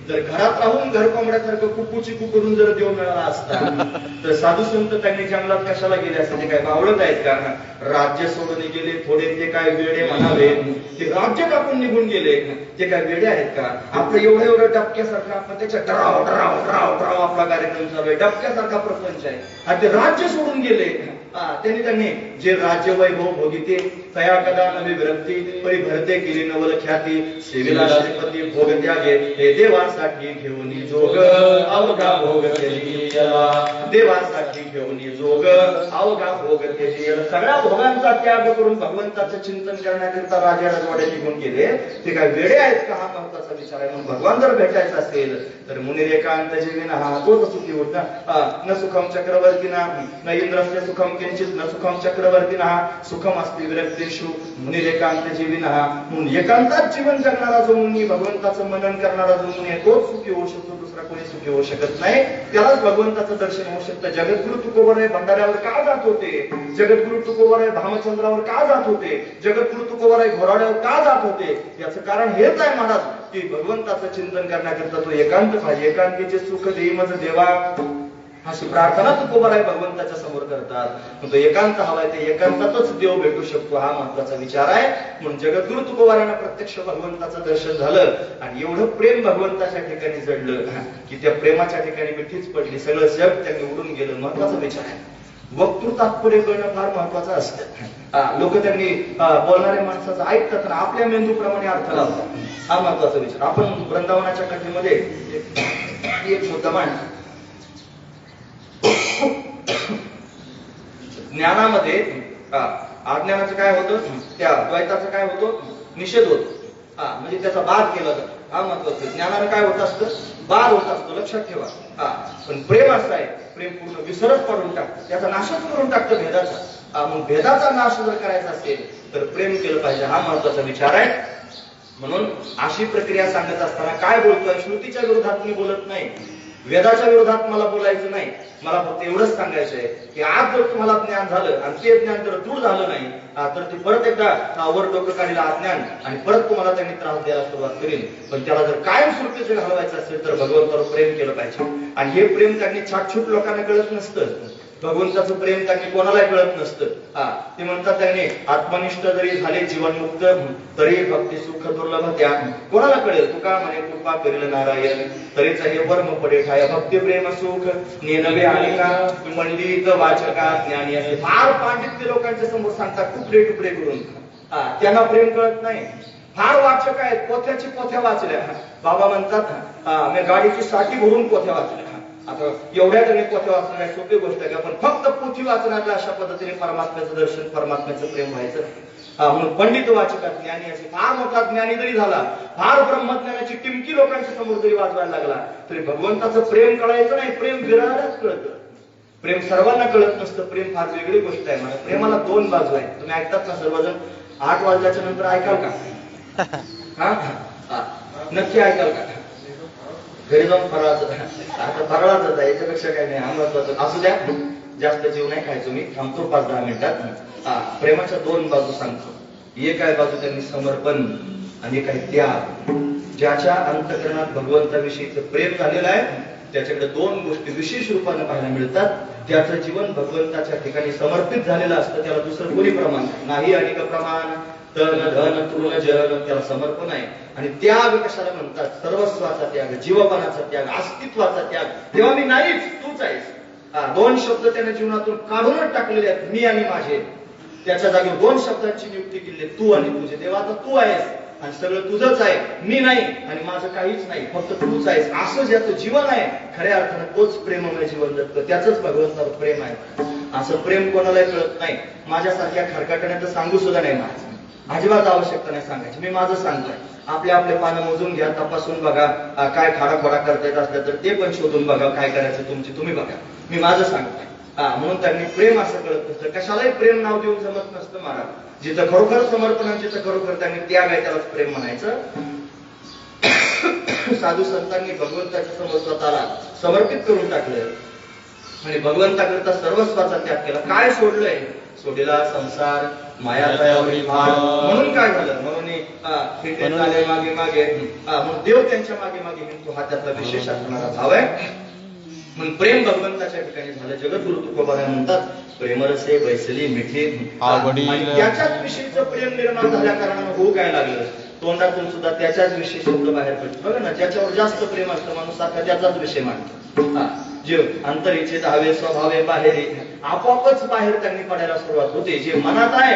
जर घरात राहून घर कोंबड्यासारखं कुकूची कुकरून जर देव मिळाला असता तर साधू संत त्यांनी जंगलात कशाला गेले असते? ते काय बावळत आहेत का? राज्य सोडून गेले थोडे, ते काय वेडे म्हणावे. ते राज्य टाकून निघून गेले, ते काय वेडे आहेत का? आपलं एवढं एवढं डबक्यासारखं आपण त्याच्या डराव डराव डराव डराव आपला कार्यक्रम चालू आहे. डबक्यासारखा प्रपंच आहे आणि ते राज्य सोडून गेले. त्यांनी जे राज्य वैभव भोगिते तया कदा नवी विरक्ती परी भरते केली नवल ख्याती सेवेला श्रीपती भोग त्यागे हे देवासाठी घेऊन जोग अवघा भोग त्याला देवासाठी घेऊन जोग अवघा भोग त्याला सगळ्या भोगांचा त्याग करून भगवंताचं चिंतन करण्याकरिता राजा राजवाडे निघून गेले ते काय वेडे आहेत का हा महत्वाचा विचार आहे. म्हणून भगवान जर भेटायचा असेल तर मुनिरेकांत जीवन हा तोच सुखी होत न सुखम चक्रवर्तीना न इंद्रस्य सुखम किंचित न सुखम चक्रवर्तीना सुखम असते विरक्तेषु मुनिरेकांत जीवन हा. म्हणून एकांतात जीवन जगणारा जो मुनी भगवंताचं मनन करणारा जो मुनी आहे तोच सुखी होऊ शकतो, दुसरा कोणी सुखी होऊ शकत नाही. त्यालाच भगवंताचं दर्शन होऊ शकतं. जगद्गुरु तुकोबराय भंडाऱ्यावर का जात होते, जगद्गुरु तुकोबराय भामचंद्रावर का जात होते, जगद्गुरु तुकोबराय घोराड्यावर का जात होते, याचं कारण हेच आहे महाराज की भगवंताचं चिंतन करण्याकरता तो एकांत पाहिजे. एकांतीचे सुख देई मज देवा अशी प्रार्थना तुकोबराय भगवंताच्या समोर करतात. तो एकांत हवाय, ते एकांतातच देव भेटू शकतो हा महत्वाचा विचार आहे. म्हणून जगद्गुरु तुकोबरायांना प्रत्यक्ष भगवंताचं दर्शन झालं आणि एवढं प्रेम भगवंताच्या ठिकाणी जडलं की त्या प्रेमाच्या ठिकाणी मिठीच पडली, सगळं जग त्यांनी उडून गेलं. महत्वाचा विचार आहे. वक्तृ तात्पर्य करणं फार महत्वाचं असतं. लोक त्यांनी बोलणाऱ्या माणसाचं ऐकतात ना आपल्या मेंदूप्रमाणे अर्थ लावतात. हा महत्वाचा विचार. आपण वृंदावनाच्या कथेमध्ये एक मुद्दा मांडतो. ज्ञानामध्ये अज्ञानाचं काय होतं, त्या द्वैताचं काय होतं, निषेध होतो. म्हणजे त्याचा बाद केला जातो. हा महत्वाचं. ज्ञानानं काय होत असतं, बाद होत असतो, लक्षात ठेवा. पण प्रेम असं आहे, प्रेम पूर्ण विसरच पडून टाकतं, त्याचा नाशच करून टाकतं भेदाचा. मग भेदाचा नाश जर करायचा असेल तर प्रेम केलं पाहिजे, हा महत्वाचा विचार आहे. म्हणून अशी प्रक्रिया सांगत असताना काय बोलतोय, श्रुतीच्या विरोधात मी बोलत नाही, वेदाच्या विरोधात मला बोलायचं नाही. मला फक्त एवढंच सांगायचं आहे की आज जर तुम्हाला ज्ञान झालं आणि ते ज्ञान जर दूर झालं नाही तर ते परत एकदा वर डोकं काढीला अज्ञान आणि परत तुम्हाला त्यांनी त्रास द्यायला सुरुवात करेल. पण त्याला जर कायमस्वरूपी जर घालवायचं असेल तर भगवंतावर प्रेम केलं पाहिजे. आणि हे प्रेम त्यांनी छाटछूट लोकांना कळत नसतं. भगवंताचं प्रेम त्यांनी कोणाला कळत नसतं. ते म्हणतात त्यांनी आत्मनिष्ठ जरी झाले जीवनमुक्त तरी भक्ती सुख दुर्लभ त्या कोणाला कळेल. तुका म्हणे कृपा करेल नारायण तरीच हे वर्म पडे ठाय भक्ती प्रेम सुख नेनवे आलिका पंडित वाचका ज्ञानी असे फार पांडित्य लोकांच्या समोर सांगतात तुकडे तुकडे करून. त्यांना प्रेम कळत नाही. फार वाचक आहेत, पोथ्याची पोथ्या वाचल्या. बाबा म्हणतात मी गाडीची साठी भरून पोथ्या वाचल्या. आता एवढ्या तरी पोथ्या वाचणं काही सोपी गोष्ट आहे का, पण फक्त पोथी वाचण्याला अशा पद्धतीने परमात्म्याचं दर्शन, परमात्म्याचं प्रेम व्हायचं. म्हणून पंडित वाचकात ज्ञानी असे फार मोठा ज्ञानी जरी झाला, फार ब्रह्मज्ञानाची टिमकी लोकांच्या समोर जरी वाजवायला लागला तरी भगवंताचं प्रेम कळायचं नाही. प्रेम विरहालाच कळतं. प्रेम सर्वांना कळत नसतं. प्रेम फार वेगळी गोष्ट आहे. मला प्रेमाला दोन बाजू आहेत. तुम्ही ऐकतात ना सर्वजण? 8 वाजल्याच्या नंतर ऐकाल का? नक्की ऐकाल का? घरी जाऊन फराळाचं, आता फराळाचं याच्यापेक्षा काही नाही. महत्वाचं असू द्या, जास्त जीव नाही खायचो मी, थांबतो 5-10 मिनिटात. प्रेमाच्या दोन बाजू सांगतो. एक आहे बाजू त्यांनी समर्पण आणि एक आहे त्याग. ज्याच्या अंतःकरणात भगवंताविषयीचं प्रेम झालेलं आहे त्याच्याकडे दोन गोष्टी विशेष रूपाने पाहायला मिळतात. त्याचं जीवन भगवंताच्या ठिकाणी समर्पित झालेलं असतं. त्याला दुसरं कोणी प्रमाण नाही. आणि का प्रमाण तन धन तृण जन, त्याला समर्पण आहे. आणि त्याग कशाला म्हणतात? सर्वस्वाचा त्याग, जीवपणाचा त्याग, अस्तित्वाचा त्याग. तेव्हा मी नाहीच, तूच आहेस. दोन शब्द त्याने जीवनातून काढूनच टाकलेले आहेत, मी आणि माझे. त्याच्या जागेवर दोन शब्दांची नियुक्ती केली, तू आणि तुझे. तेव्हा आता तू आहेस आणि सगळं तुझंच आहे, मी नाही आणि माझं काहीच नाही, फक्त तूच आहेस. असं ज्याचं जीवन आहे खऱ्या अर्थानं तोच प्रेममय जीवन जगतं. त्याचंच भगवंतावर प्रेम आहे. असं प्रेम कोणालाही कळत नाही. माझ्यासारख्या खरकाट्याने तर सांगू सुद्धा नाही. माझं अजिबात आवश्यकता नाही सांगायची. मी माझं सांगतोय. आपले पानं मोजून घ्या, तपासून बघा. काय खाडाखोडा करता येत असल्या तर ते पण शोधून बघा. काय करायचं तुमची तुम्ही बघा. मी माझं सांगतोय. म्हणून त्यांनी प्रेम असं कळत नसतं. कशालाही प्रेम नाव देऊन जमत नसतं महाराज. जिथं खरोखर समर्पण आहे, जिथं खरोखर त्यांनी त्याग आहे, त्यालाच प्रेम म्हणायचं. साधू संतांनी भगवंताच्या समोर स्वतःला समर्पित करून टाकलं आणि भगवंताकरता सर्वस्वाचा त्याग केला. काय सोडलंय? सोडलेला संसार, माया तयावरी भार. म्हणून काय झालं? म्हणून मागे मागे म्हणून देव त्यांच्या मागे मागे हिंदू, हा त्यातला विशेष असणारा भाव आहे. म्हणून प्रेम भगवंताच्या ठिकाणी झालं. जगद्गुरु तुकोबाराय म्हणतात प्रेमरसे बैसली मिठी. त्याच्याच विषयीचं प्रेम निर्माण झाल्या कारणानं होऊ काय लागलं? तोंडातून सुद्धा त्याच्याच विषयी शब्द बाहेर पडतो. बघा ना, ज्याच्यावर जास्त प्रेम असतं माणूस सारखा त्याचाच विषय मांडतो. जे अंतरीचे धावे स्वभावे बाहेरी आपोआपच बाहेर त्यांनी पडायला सुरुवात होते. जे मनात आहे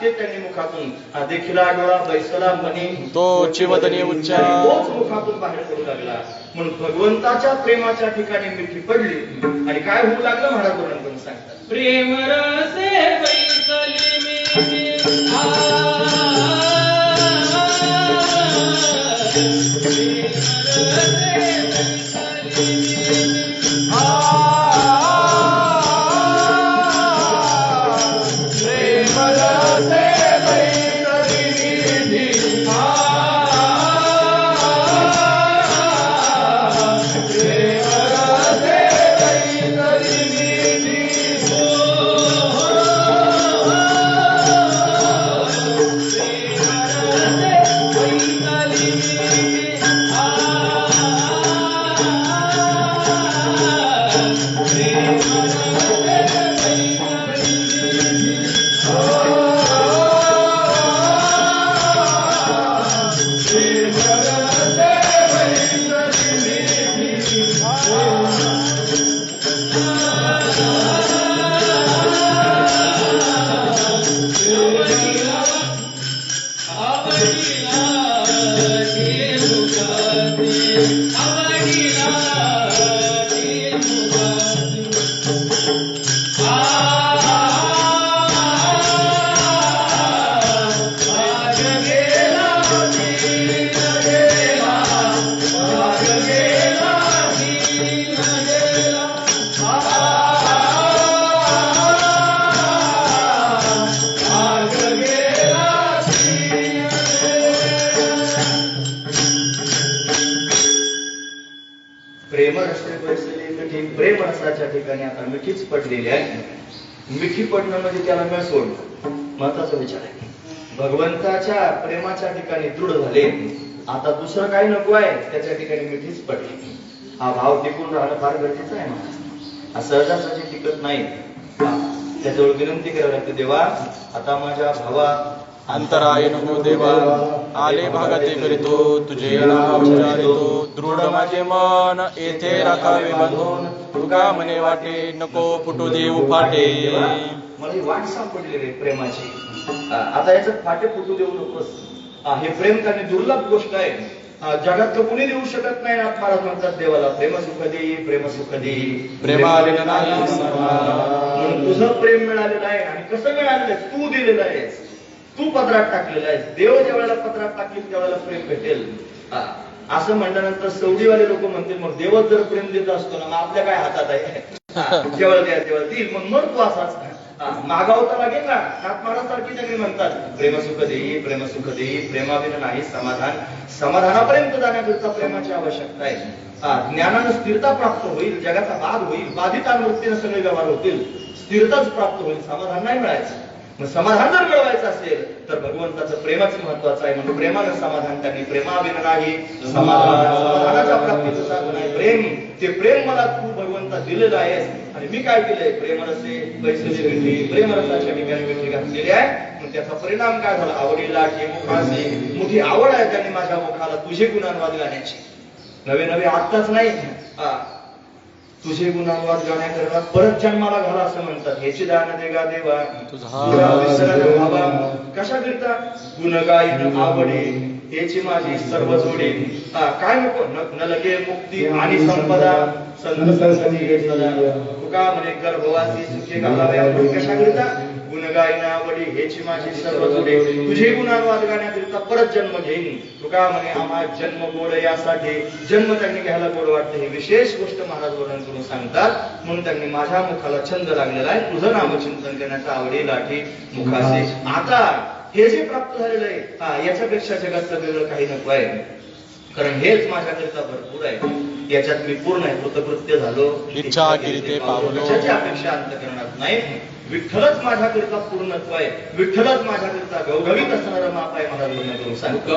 ते त्यांनी मुखातून देखिला डोळा बैसला म्हणे तो चिवदनी उच्चार. तोच मुखातून बाहेर पडू लागला. म्हणून भगवंताच्या प्रेमाच्या ठिकाणी मिठी पडली आणि काय होऊ लागलं महाराज वर्णन सांगतात. प्रेम रसे बैसली मिठी प्रेम रसाच्या ठिकाणी आता मिठीच पडलेली आहे. मिठी पडणं म्हणजे त्याला न सोडणं महत्वाचा विचार आहे. भगवंताच्या प्रेमाच्या ठिकाणी दृढ झाले. आता दुसरं काही नको आहे, त्याच्या ठिकाणी मिठीच पडली. हा भाव टिकून राहणं फार गरजेचं आहे ना. सहजासहजी टिकत नाही. त्याजवळ विनंती करावी लागते, देवा आता माझ्या भावा अंतराय नको देवा, आले भागते करीतो तुझे नाव उच्चारितो. दृढ माझे मन येथे राखावे बांधून, तुका म्हणे वाटे नको फुटू देऊ फाटे. मला ही वाट सापडलेली आहे प्रेमाची. आता याच्यात फाटे फुटू देऊ नकोस. हे प्रेम करणे दुर्लभ गोष्ट आहे. जगात कोणी देऊ शकत नाही. नाथ महाराज म्हणतात देवाला प्रेम सुख देई, प्रेम सुख देई, प्रेमाविना नाही म्हणून तुझं प्रेम मिळालेलं आहे. आणि कसं मिळालेलं आहे? तू दिलेलं आहेस, तू पदरात टाकलेलं आहेस. देव ज्या वेळेला पदरात टाकील त्यावेळेला प्रेम भेटेल. असं म्हणल्यानंतर सौदीवाले लोक म्हणतील मग देवच जर प्रेम देत असतो ना, मग आपल्या काय हातात आहे? जेवळ द्या तेवळ देईल. मग तू असाच मागावता लागेल ना. नाथ महाराज सारखी सगळी म्हणतात प्रेम सुख देई, प्रेम सुख देई, प्रेमाविना नाही समाधान. समाधानापर्यंत जाण्याकरिता प्रेमाची आवश्यकता आहे. ज्ञानानं स्थिरता प्राप्त होईल, जगाचा बाध होईल, बाधित अनुवृत्तीनं सगळे व्यवहार होतील, स्थिरताच प्राप्त होईल, समाधान नाही मिळायचं. मग समाधान जर मिळवायचं असेल तर भगवंताचं प्रेमच महत्वाचं आहे. म्हणून प्रेमानं समाधान त्यांनी प्रेमाविना नाही समाधानाच्या प्राप्तीचं साधन आहे प्रेम. ते प्रेम मला तू भगवंता दिलेलं आहेस आणि मी काय केलंय? प्रेमरसे पैसे मिठी, प्रेमरसाच्या ठिकाणी मिठी घातलेली आहे. मग त्याचा परिणाम काय झाला? आवडीला की मुखाशी मोठी आवड आहे त्यांनी माझ्या मुखाला तुझे गुणानुवाद गाण्याची. नवे नवे आत्ताच नाही, तुझे गुणानुवाद गाण्याकरता परत जन्माला घाला असं म्हणतात. ह्याची दान देगा देवा तुझा विसरण व्हावा. कशा करता? गुण गायन आवडे हेची माझी सर्व जोडी. काय नको? न लगे मुक्ती आणि संपदा संत संगती सदा. तुका म्हणे गर्भवासी सुखे घालावे. कशा करता? गुण गायन आवडी हेची माझी सर्व जोडी. तुझे गुणानुवाद गाण्याकरिता परत जन्म घेईन. तुका म्हणे आम्हा जन्म गोड यासाठी. जन्म त्यांनी घ्यायला गोड वाटतं ही विशेष गोष्ट महाराज वर्णन करून सांगतात. म्हणून त्यांनी माझ्या मुखाला छंद लागलेला आहे तुझं नामचिंतन करण्याचा आवडी लाठी मुखाशी. आता हे जे प्राप्त झालेलं आहे याच्यापेक्षा जगातलं वेगळं काही नको आहे. कारण हेच माझ्याकरिता भरपूर आहे. याच्यात मी पूर्ण आहे, कृतकृत्य झालो. इच्छा केली ते पावलो. कशाची अपेक्षा अंतःकरणात नाही. विठ्ठलच माझ्याकरिता पूर्णत्व आहे. विठ्ठलच माझ्याकरिता गवगवीत असणारं माप आहे. मला वर्णन करून सांगतो.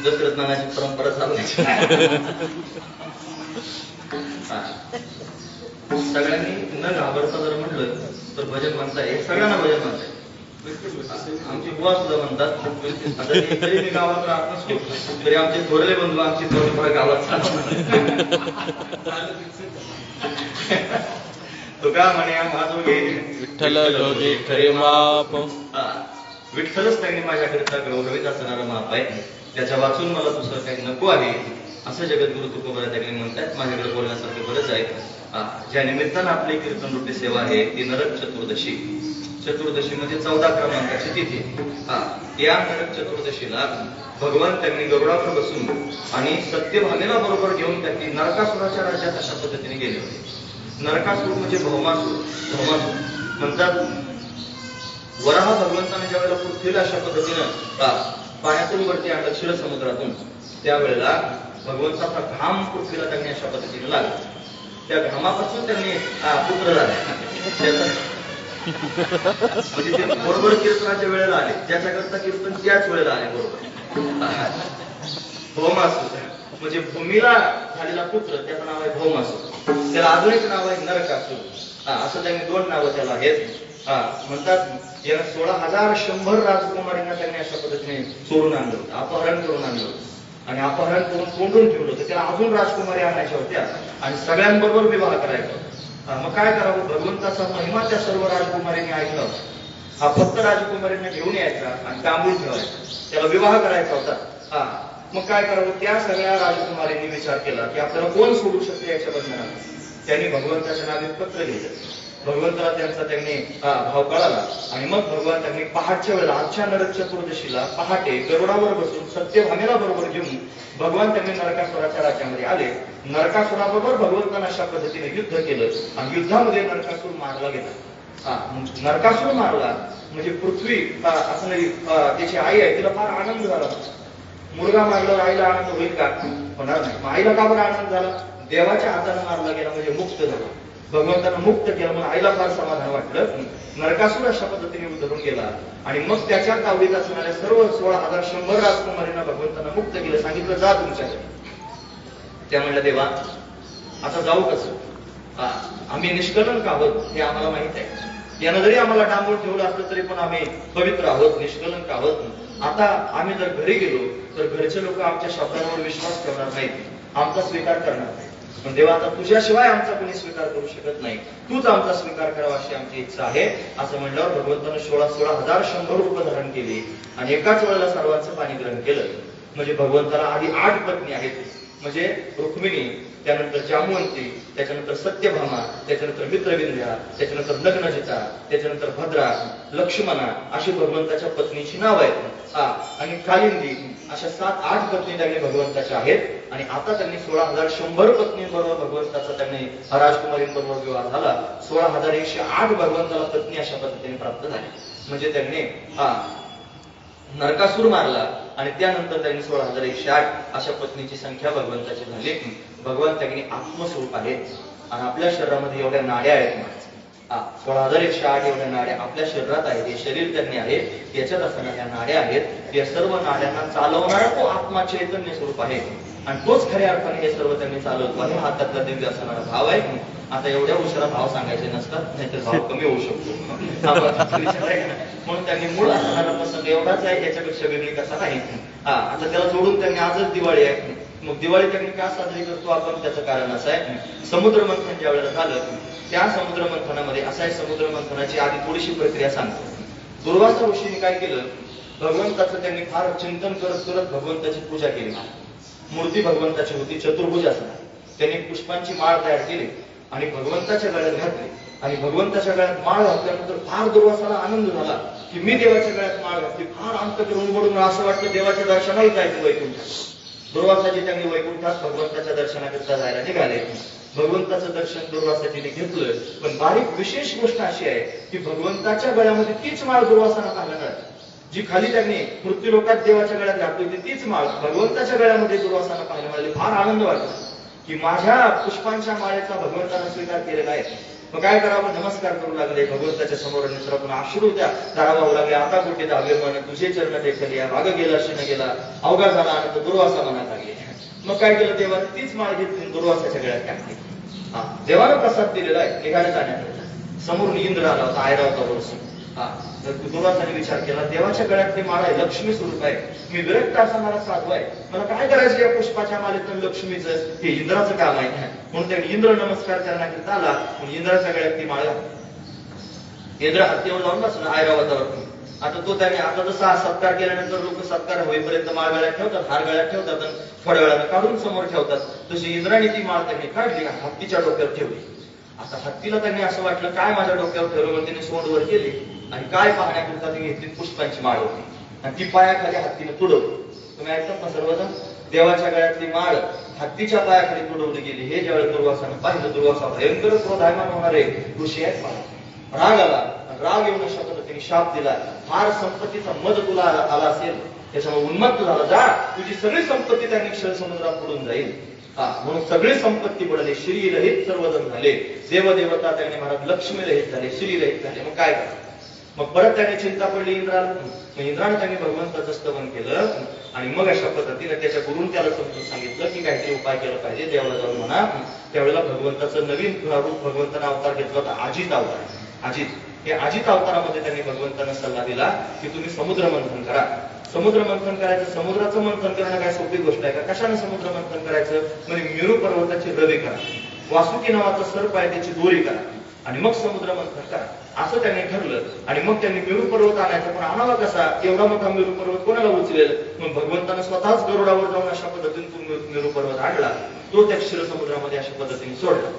दशरथ नानाची परंपरा चालवायची. सगळ्यांनी न घाबरता जर म्हटलं तर भजन म्हणताय, सगळ्यांना भजन म्हणताय. आमची बुवा सुद्धा म्हणतात. आता तरी मी गावात राहत नसतो तरी आमचे थोरले बंधू आमची थोडीफार गावात तुका म्हणे माझो गे विठ्ठल जोगी खरे माप. विठ्ठलच त्यांनी माझ्याकरिता गौरवित असणारा माप आहे, त्याच्या वाचून मला दुसरं काही नको आहे असं जगद्गुरु तुकोबा त्या ठिकाणी म्हणतात. माझ्याकडे बोलण्यासारखे बरंच आहे. ज्या निमित्तानं आपली कीर्तन रूपी सेवा आहे ती नरक चतुर्दशी. चतुर्दशीमध्ये 14 क्रमांकाची तिथी. या नरक चतुर्दशीला भगवान त्यांनी गरुडावर बसून आणि सत्यभामेला बरोबर घेऊन त्यांनी नरकासुराच्या राज्यात अशा पद्धतीने गेले होते. नरकासूर म्हणजे भौमासूर. भौमासूर म्हणतात वराह भगवंताने ज्या वेळेला पृथ्वीला अशा पद्धतीनं पाण्यातून वरती आणलं क्षीरसमुद्रातून, त्यावेळेला भगवंताचा घाम पृथ्वीला त्यांनी अशा पद्धतीने लागला. त्या घामापासून त्यांनी पुत्र झाले. म्हणजे ते बरोबर कीर्तनाच्या वेळेला आले, ज्याच्याकरता कीर्तन त्याच वेळेला आले बरोबर. भौमासूर म्हणजे भूमीला झालेला पुत्र, त्याचं नाव आहे भौमासूर. त्याला अजून एक नाव आहे नरकासूर. असं त्यांनी 2 नावं त्याला आहेत. म्हणतात याला 16,100 राजकुमारींना त्यांनी अशा पद्धतीने चोरून आणलं होतं, अपहरण करून आणलं होतं आणि अपहरण करून कोंडून ठेवलं होतं. त्याला अजून राजकुमारी आणायच्या होत्या आणि सगळ्यांबरोबर विवाह करायचा होता. मग काय करावं, भगवंताचा महिमा त्या सर्व राजकुमारींनी ऐकला. हा फक्त राजकुमारींना घेऊन यायचा आणि तांबूळ ठेवायचा, त्याला विवाह करायचा होता. हा मग काय करावं, त्या सगळ्या राजकुमारींनी विचार केला की आपल्याला कोण सोडू शकते याच्या बंधनात. त्यांनी भगवंताच्या नावे पत्र लिहिलं. भगवंताला त्यांचा त्यांनी भाव कळाला आणि मग भगवान त्यांनी पहाटच्या वेळेला आजच्या नरक चतुर्दशीला पहाटे गरुडावर बसून सत्यभामेला बरोबर घेऊन भगवान त्यांनी नरकासुराच्या राज्यामध्ये आले. नरकासुराबरोबर भगवंतांना अशा पद्धतीने युद्ध केलं आणि युद्धामध्ये नरकासूर मारला गेला. नरकासूर मारला म्हणजे पृथ्वी असं नाही, त्याची आई आहे तिला फार आनंद झाला. मुलगा मारल्यावर आईला आनंद होईल का? होणार नाही. आईला का बरं आनंद झाला? देवाच्या हाताने मारला गेला म्हणजे मुक्त झाला, भगवंतांना मुक्त केलं म्हणून आईला फार समाधान वाटलं. नरकासूर अशा पद्धतीने उधळून गेला आणि मग त्याच्या तावडीत असणाऱ्या सर्व 16,100 राजकुमारींना भगवंतांना मुक्त केलं. सांगितलं जा तुमच्याकडे. त्या म्हणल्या देवा आता जाऊ कसं? आम्ही निष्कलंक आहोत हे आम्हाला माहित आहे. यानं जरी आम्हाला डांबून ठेवलं असलं तरी पण आम्ही पवित्र आहोत, निष्कलंक आहोत. आता आम्ही जर घरी गेलो तर घरचे लोक आमच्या शब्दांवर विश्वास ठेवणार नाहीत, आमचा स्वीकार करणार नाही. पण देवा आता तुझ्याशिवाय आमचा कोणी स्वीकार करू शकत नाही, तूच आमचा स्वीकार करावा अशी आमची इच्छा आहे. असं म्हणल्यावर भगवंतानं 16,100 रूप धारण केली आणि एकाच वेळेला सर्वांचं पाणी ग्रहण केलं. म्हणजे भगवंताला आधी 8 पत्नी आहेत, म्हणजे रुक्मिणी, त्यानंतर जामवंती, त्याच्यानंतर सत्यभामा, त्याच्यानंतर मित्रविंध्या, त्याच्यानंतर नग्नजिता, त्याच्यानंतर भद्रा, लक्ष्मणा अशी भगवंताच्या पत्नीची नाव आहेत. आणि कालिंदी अशा 7-8 पत्नी त्यांनी भगवंताच्या आहेत. आणि आता त्यांनी 16,100 पत्नींबरोबर भगवंताचा त्यांनी राजकुमारींबरोबर विवाह झाला. 16,108 भगवंताला पत्नी अशा पद्धतीने प्राप्त झाल्या. म्हणजे त्यांनी नरकासूर मारला आणि त्यानंतर त्यांनी 16,108 अशा पत्नीची संख्या भगवंताची झाली. भगवान त्यांनी आत्मस्वरूप आहेत आणि आपल्या शरीरामध्ये एवढ्या नाड्या आहेत. 16,108 एवढ्या नाड्या आपल्या शरीरात आहेत. हे शरीर त्यांनी आहे, याच्यात असणाऱ्या नाड्या आहेत. या सर्व नाड्यांना चालवणारा तो आत्मा चैतन्य स्वरूप आहे आणि तोच खऱ्या अर्थाने हे सर्व त्यांनी चालवतो आहे. हा त्यातला दिव्य असणारा भाव आहे. आता एवढ्या उशिरा भाव सांगायचे नसतात, नाहीतर भाव कमी होऊ शकतो. म्हणून त्यांनी मूळ असणारा प्रसंग एवढाच आहे, याच्यापेक्षा वेगळी कसा नाही. आता त्याला जोडून त्यांनी आजच दिवाळी आहे. मग दिवाळी त्यांनी का साजरी करतो आपण? त्याचं कारण असं आहे, समुद्र मंथन ज्या वेळेला झालं त्या समुद्र मंथनामध्ये असं आहे, समुद्र मंथनाची आधी थोडीशी प्रक्रिया सांगतो. दुर्वासा ऋषीने काय केलं, भगवंताचं त्यांनी फार चिंतन करत करत भगवंताची पूजा केली. मूर्ती भगवंताची होती, चतुर्भुज असणार. त्यांनी पुष्पांची माळ तयार केली आणि भगवंताच्या गळ्यात घातली. आणि भगवंताच्या गळ्यात माळ घातल्यानंतर फार दुर्वासाला आनंद झाला की मी देवाच्या गळ्यात माळ घातली. फार अंतःकरण उघडून असं वाटलं देवाच्या दर्शनाला जायचं वैकुंठात. दुर्वासाची त्यांनी वैकुंठात भगवंताच्या दर्शनाकरता जायला निघाले. भगवंताचं दर्शन दुर्वासाजीने घेतलं. पण बारीक विशेष गोष्ट अशी आहे की भगवंताच्या गळ्यामध्ये तीच माळ दुर्वासाला पाहायला मिळाली. जी खाली त्यांनी मृत्यूलोकात देवाच्या गळ्यात घातली होती तीच माळ भगवंताच्या गळ्यामध्ये दुर्वासाला पाहायला मिळाली. फार आनंद वाटला की माझ्या पुष्पांच्या माळेचा भगवंताने स्वीकार केलेला आहे. मग काय करावं, नमस्कार करू लागले भगवंताच्या समोर. निसर्गातून अश्रू त्या धारावाहू लागले. आता कुठे धावे मन तुझे चरण देखले, या भाग गेला शिन गेला, अवघा झाला आनंद दुर्वासा मनात लागले. मग काय केलं, देवाने तीच माळ घेतली दुर्वासाच्या गळ्यात टाकली. देवानं प्रसाद दिलेला आहे निघायला जाण्याकरता. समोरून इंद्र आला होता, ऐरावता बसून. दुर्वासाने विचार केला, देवाच्या गळ्यातली माळ आहे, लक्ष्मी स्वरूप आहे, मी विरक्त असणारा साधू आहे, मला काय करायचं या पुष्पाच्या मालेतून लक्ष्मीचं? हे इंद्राचं काम आहे. म्हणून त्यांनी इंद्र नमस्कार करण्याकरता आला. म्हणून इंद्राच्या गळ्यात ती माळ इंद्र हत्तीवर जाऊन बसला ऐरावतावर. आता तो त्याने आता जसा सत्कार केल्यानंतर लोक सत्कार होईपर्यंत माळ गळ्यात ठेवतात, हार गळ्यात ठेवतात आणि थोड्या वेळानं काढून समोर ठेवतात. तशी इंद्राने ती माळ त्यांनी काढली, हत्तीच्या डोक्यावर ठेवली. आता हत्तीला त्यांनी असं वाटलं काय माझ्या डोक्यावर ठेवलं, म्हणून त्यांनी सोंड वर केली आणि काय पाहण्याकरता ती घेतली पुष्पांची माळ होती आणि ती पायाखाली हत्तीने तुडवली. तुम्ही ऐकतात ना सर्वजण, देवाच्या गळ्यातली माळ हत्तीच्या पायाखाली तुडवली गेली. हे ज्यावेळेस दुर्वासानं पाहिलं, दुर्वासा भयंकर क्रोधायमान होणारे ऋषी आहेत. राग आला, राग येऊन अशा पद्धतीने शाप दिला, फार संपत्तीचा मद तुला आला असेल त्याच्यामुळे उन्मत्त झाला, जा तुझी सगळी संपत्ती त्यांनी क्षण समुद्रात पडून जाईल. म्हणून सगळी संपत्ती पडली, श्री रहित सर्वजण झाले. देवदेवता त्यांनी महाराज लक्ष्मी रहित झाले, श्री रहित झाले. मग काय करा, मग परत त्याने चिंता पडली इंद्राला. मग इंद्राने त्यांनी भगवंताचं स्तवन केलं आणि मग अशा पद्धतीने त्याच्या गुरुने त्याला समजून सांगितलं की काहीतरी उपाय केला पाहिजे, देवाला जाऊन म्हणा. त्यावेळेला भगवंताचं नवीन रूप भगवंताने अवतार घेतला होता, अजित अवतार. अजित हे अजित अवतारामध्ये त्यांनी भगवंतांना सल्ला दिला की तुम्ही समुद्र मंथन करा. समुद्र मंथन करायचं, समुद्राचं मंथन करणं काय सोपी गोष्ट आहे का? कशाने समुद्र मंथन करायचं? म्हणजे मेरू पर्वताची रवी करा, वासुकी नावाचा सर्प आहे त्याची दोरी करा आणि मग समुद्र मंथन करा असं त्यांनी ठरलं. आणि मग त्यांनी मेरू पर्वत आणायचा, पण आणावा कसा, एवढा मोठा मेरू पर्वत कोणाला उचलेल. मग भगवंतानं स्वतःच गरुडावर जाऊन अशा पद्धतीने तो मेरू पर्वत आणला, तो त्या क्षीरसमुद्रामध्ये अशा पद्धतीने सोडला.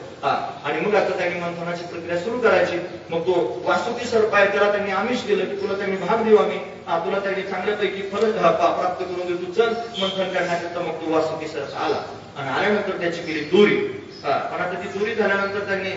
आणि मग आता त्यांनी मंथनाची प्रक्रिया सुरू करायची. मग तो वासुकी सर्प आहे त्याला त्यांनी आमिष दिलं की तुला त्यांनी भाग देऊ आम्ही, तुला त्यांनी चांगल्यापैकी फल प्राप्त करून देऊ, तू चल मंथन करण्याकरता. मग तो वासुकी सर्प आला आणि आल्यानंतर त्याची केली दोरी. पण आता ती चोरी झाल्यानंतर त्यांनी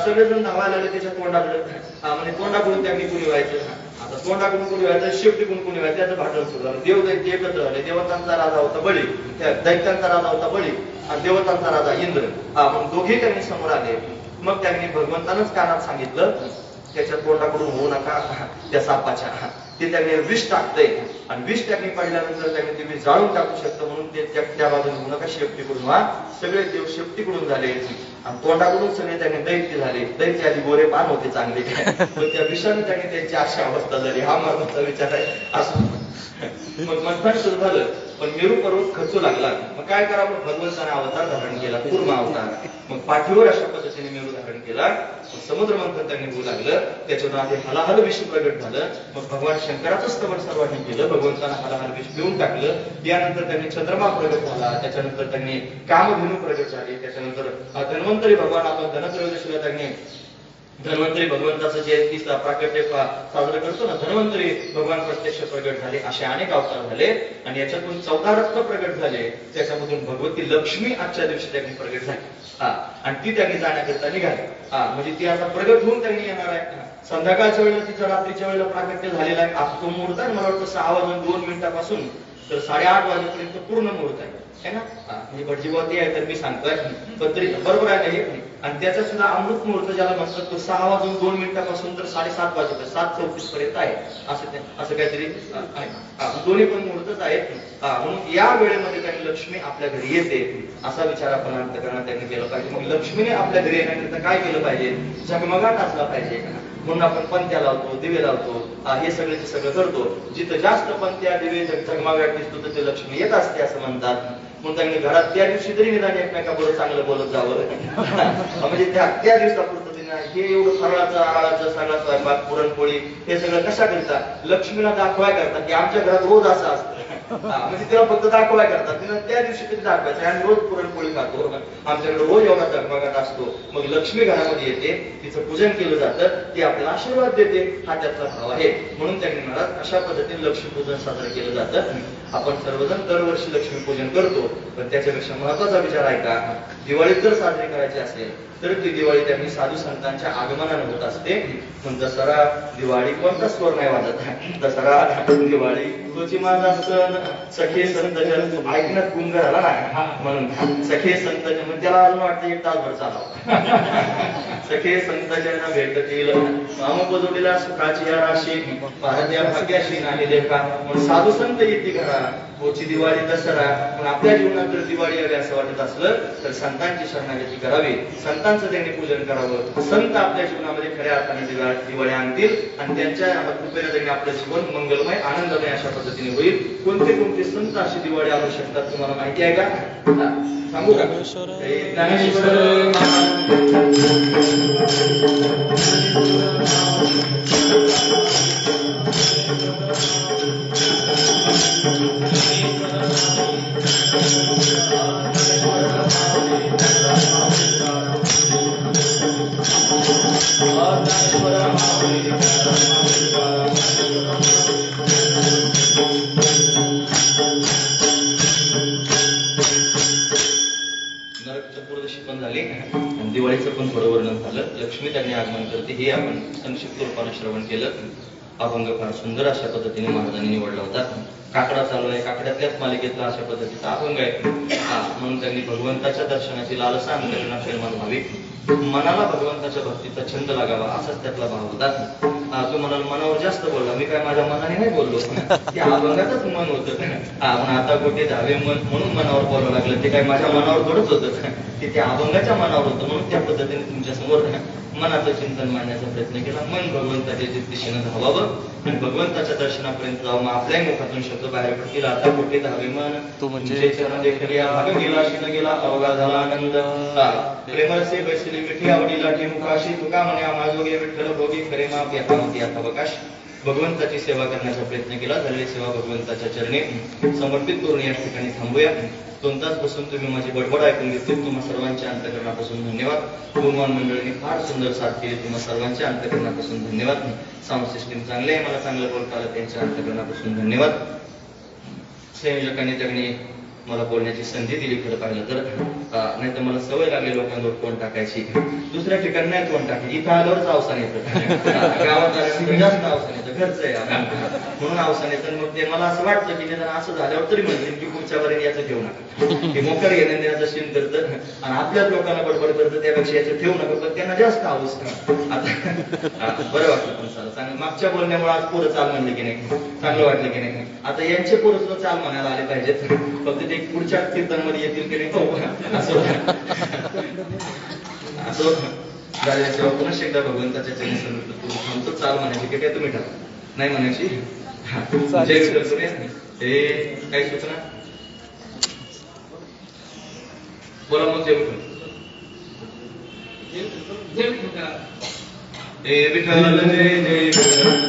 सगळेजण धावायला लागले त्याच्या तोंडाकडे. म्हणजे तोंडाकडून त्यांनी कुणी व्हायचं, आता तोंडाकडून कुणी व्हायचं, शेपटीकडून कुणी व्हायचं, त्याचं भांडण सुरू झालं. देव दैत्य एकत्र झाले. देवतांचा राजा होता बळी, त्या दैत्यांचा राजा होता बळी आणि देवतांचा राजा इंद्र. मग दोघे त्यांनी समोर आले. मग त्यांनी भगवंतानंच कानात सांगितलं त्याच्या तोंडाकडून होऊ नका त्या सापाच्या, ते त्यांनी विष टाकतंय आणि विष त्यांनी पडल्यानंतर त्यांनी ते विष जाळून टाकू शकतं, म्हणून ते त्या बाजूने होऊ नका, शेपटीकडून व्हा. सगळे देव शेपटीकडून झाले आणि तोंडाकडून सगळे त्यांनी दैत्य झाले. दैत्य आधी गोरे पान होते चांगले, पण त्या विषाने त्यांनी त्यांची अशी अवस्था झाली. हा माझा विचार आहे. असं मग मंथन सुरू झालं, पण मेरू पर्वत खचू लागला. मग काय करावं, भगवंताने अवतार धारण केला, कूर्म अवतार. मग पाठीवर अशा पद्धतीने मेरू धारण केला. समुद्र मंथन त्यांनी होऊ लागलं. त्याच्यातून आधी हलाहल विष प्रगट झालं. मग भगवान शंकराचं स्तवन सर्वांनी केलं. भगवंतानं हलाहल विष पिऊन टाकलं. त्यानंतर त्यांनी चंद्रमा प्रगट झाला. त्याच्यानंतर त्यांनी कामधेनू प्रगट झाली. त्याच्यानंतर धन्वंतरी भगवान, आपण धनत्रयोदशीला त्यांनी धन्वंतरी भगवंताचं जयंती प्राकट्य साजरं करतो ना, धन्वंतरी भगवान प्रत्यक्ष प्रगट झाले. असे अनेक अवतार झाले आणि याच्यातून 14 रत्न प्रगट झाले. त्याच्यामधून भगवती लक्ष्मी आजच्या दिवशी त्यांनी प्रगट झाली. आणि ती त्यांनी जाण्याकरता निघाली. म्हणजे ती आता प्रगट होऊन त्यांनी येणार आहे. संध्याकाळच्या वेळेला तिचं रात्रीच्या वेळेला प्राकट्य झालेला आहे. आता तो मुहूर्त आहे, मला वाटतं 6:02 तर 8:30 वाजेपर्यंत पूर्ण मुहूर्त आहे ना. म्हणजे भटजीबाती आहे तर मी सांगतोय, पण तरी बरोबर आहे नाही. आणि त्याचा सुद्धा अमृत मुहूर्त ज्याला म्हणतात तो 6:02 तर 7:30 वाजेपर्यंत 7:34 पर्यंत आहे. असं काहीतरी आहे. दोन्ही पण मुहूर्तच आहेत. म्हणून या वेळेमध्ये त्यांनी लक्ष्मी आपल्या घरी येते असा विचार आपण अंतकरणात त्यांनी केला पाहिजे. मग लक्ष्मीने आपल्या घरी येण्याकरिता काय केलं पाहिजे, झगमगाट असला पाहिजे. म्हणून आपण पंत्या लावतो, दिवे लावतो, हे सगळं करतो. जिथं जास्त पंत्या दिवे झगमगाट दिसतो तर ते लक्ष्मी येत असते असं म्हणतात. म्हणून त्यांनी घरात त्या दिवशी तरी निदान एकमेकाबरोबर चांगलं बोलत जावं. म्हणजे त्या दिवसापुरतं हे एवढं फराळाचं आराळाचं सगळा स्वयंपाक, पुरणपोळी हे सगळं कशा करता, लक्ष्मीला दाखवाय करतात की आमच्या घरात रोज असं असतं. म्हणजे तिला फक्त दाखवाय करतात, तिला त्या दिवशी तरी दाखवायचं. आणि रोज पुरणपोळी खातो, आमच्याकडे रोज एवढा झगमगाट असतो. मग लक्ष्मी घरामध्ये येते, तिचं पूजन केलं जातं, ती आपल्याला आशीर्वाद देते. हा त्याचा भाव आहे. म्हणून त्यांनी महाराज अशा पद्धतीने लक्ष्मीपूजन साजरं केलं जातं. आपण सर्वजण दरवर्षी लक्ष्मीपूजन करतो, पण त्याच्यापेक्षा महत्वाचा विचार आहे का, दिवाळीत जर साजरी करायची असेल तर ती दिवाळी त्यांनी साधू संतांच्या आगमनाने होत असते. मग दसरा दिवाळी कोणता स्वर नाही वाजत. दसरा दिवाळी तोची माझा सण, सखे संत जन ऐकण्यात गुंग झाला ना, म्हणून सखे संत जन, म्हणजे त्याला अजून वाटतं 1 तासभर चालावं. सखे संत जन भेटतील अमुक जोडीला सुखाची या राशी, भारतीय भाग्याशी नाही लेखा. म्हणून साधू संत येते घरा, तोची दिवाळी दसरा. पण आपल्या जीवनात जर दिवाळी यावी असं वाटत असलं तर संतांची शरणागती करावी, संतांचं त्यांनी पूजन करावं. संत आपल्या जीवनामध्ये खऱ्या अर्थाने दिवाळी आणतील आणि त्यांच्या कृपेने त्यांनी आपलं जीवन मंगलमय आनंदमय अशा पद्धतीने होईल. कोणते कोणते संत अशी दिवाळी आणू शकतात तुम्हाला माहिती आहे का, सांगू का? ज्ञानेश्वर पण झाली आणि दिवाळीचं पण थोडं वर्णन झालं. लक्ष्मी त्यांनी आगमन करते हे आपण संक्षिप्त रूपाने श्रवण केलं. अभंग फार सुंदर अशा पद्धतीने महाराजांनी निवडला होता. काकडा चालू आहे, काकड्यातल्याच मालिकेतला अशा पद्धतीचा अभंग आहे. म्हणून त्यांनी भगवंताच्या दर्शनाची लालसा अंतकरणात निर्माण व्हावी, मनाला भगवंताच्या भक्तीचा छंद लागावा असाच त्यातला भाव होता. तो म्हणाल मनावर जास्त बोलला. मी काय माझ्या मनाने नाही बोललो, ते अभंगाचंच मन होतं. पण आता कुठे धावे मन म्हणून मनावर बोलावं लागलं. ते काय माझ्या मनावर थोडंच होतं, ते त्या अभंगाच्या मनावर होतं. म्हणून त्या पद्धतीने तुमच्या समोर मनाचं चिंतन मांडण्याचा प्रयत्न केला. मन भगवंताच्या दिशेनं धावावं आणि भगवंताच्या दर्शनापर्यंत जावं. मग आपल्याही मुखातून शब्द बाहेर पडतील. आता कुठे धावे मन तू म्हणजे तुमचे चरण देखलिया, भाग गेला शिन गेला अवघा झाला आनंद. प्रेमरसे बैसली मिठी आवडीला मुखाशी, तुका म्हणे आमाजोगे विठ्ठल भोगी खरे माप यातामती अवकाश. भगवंताची सेवा करण्याचा प्रयत्न केला. झालेली सेवा भगवंताच्या चरणी समर्पित करून या ठिकाणी थांबूया. 2 तास बसून तुम्ही माझी बडबड ऐकून घेतली. तुम्हा सर्वांच्या अंतकरणापासून धन्यवाद. गुणवान मंडळींनी फार सुंदर साथ केली. तुम्हा सर्वांच्या अंतकरणापासून धन्यवाद. साऊंड सिस्टीम चांगले आहे, मला चांगलं बोलता आलं, त्यांच्या अंतकरणापासून धन्यवाद. संयोजकांनी त्यांनी मला बोलण्याची संधी दिली. खरं पाहिलं तर नाही तर मला सवय लागली लोकांवर तोंड टाकायची. दुसऱ्या ठिकाणी नाही तोंड टाकायची, इथं आल्यावरच अवसान येतं. गावात आल्यानंतर जास्त अवसान येतं, घरचं आहे म्हणून अवसान येतं. मग ते मला असं वाटतं की निदान असं झाल्यावर तरी म्हणतील की पुढच्या बरेने याचं ठेवू नका. हे मोकर घेणं देण्याचं शीन करतं आणि आपल्याच लोकांना बडबड करतं, त्यापेक्षा याचं ठेवू नका. पण त्यांना जास्त आवस आता बरं वाटलं. पण चांगलं मागच्या बोलण्यामुळे आज पोरं चाल म्हणले की नाही, चांगलं वाटलं की नाही. आता यांचे पोरं सुद्धा चाल म्हणायला आले पाहिजेत. फक्त ते पुढच्या कीर्तनमध्ये येतील की नाही असं झालेल्या सेवा पुन्हा एकदा भगवंताच्या चरणी समर्पित करून थांबतो. चाल म्हणायची की काय तुम्ही ठरवा, नाही म्हणायची. जय विठ्ठल. हे काही सूचना बोला मग. जय विठ्ठल. जय विठ्ठल. हे विठ्ठल जय जय विठ्ठल.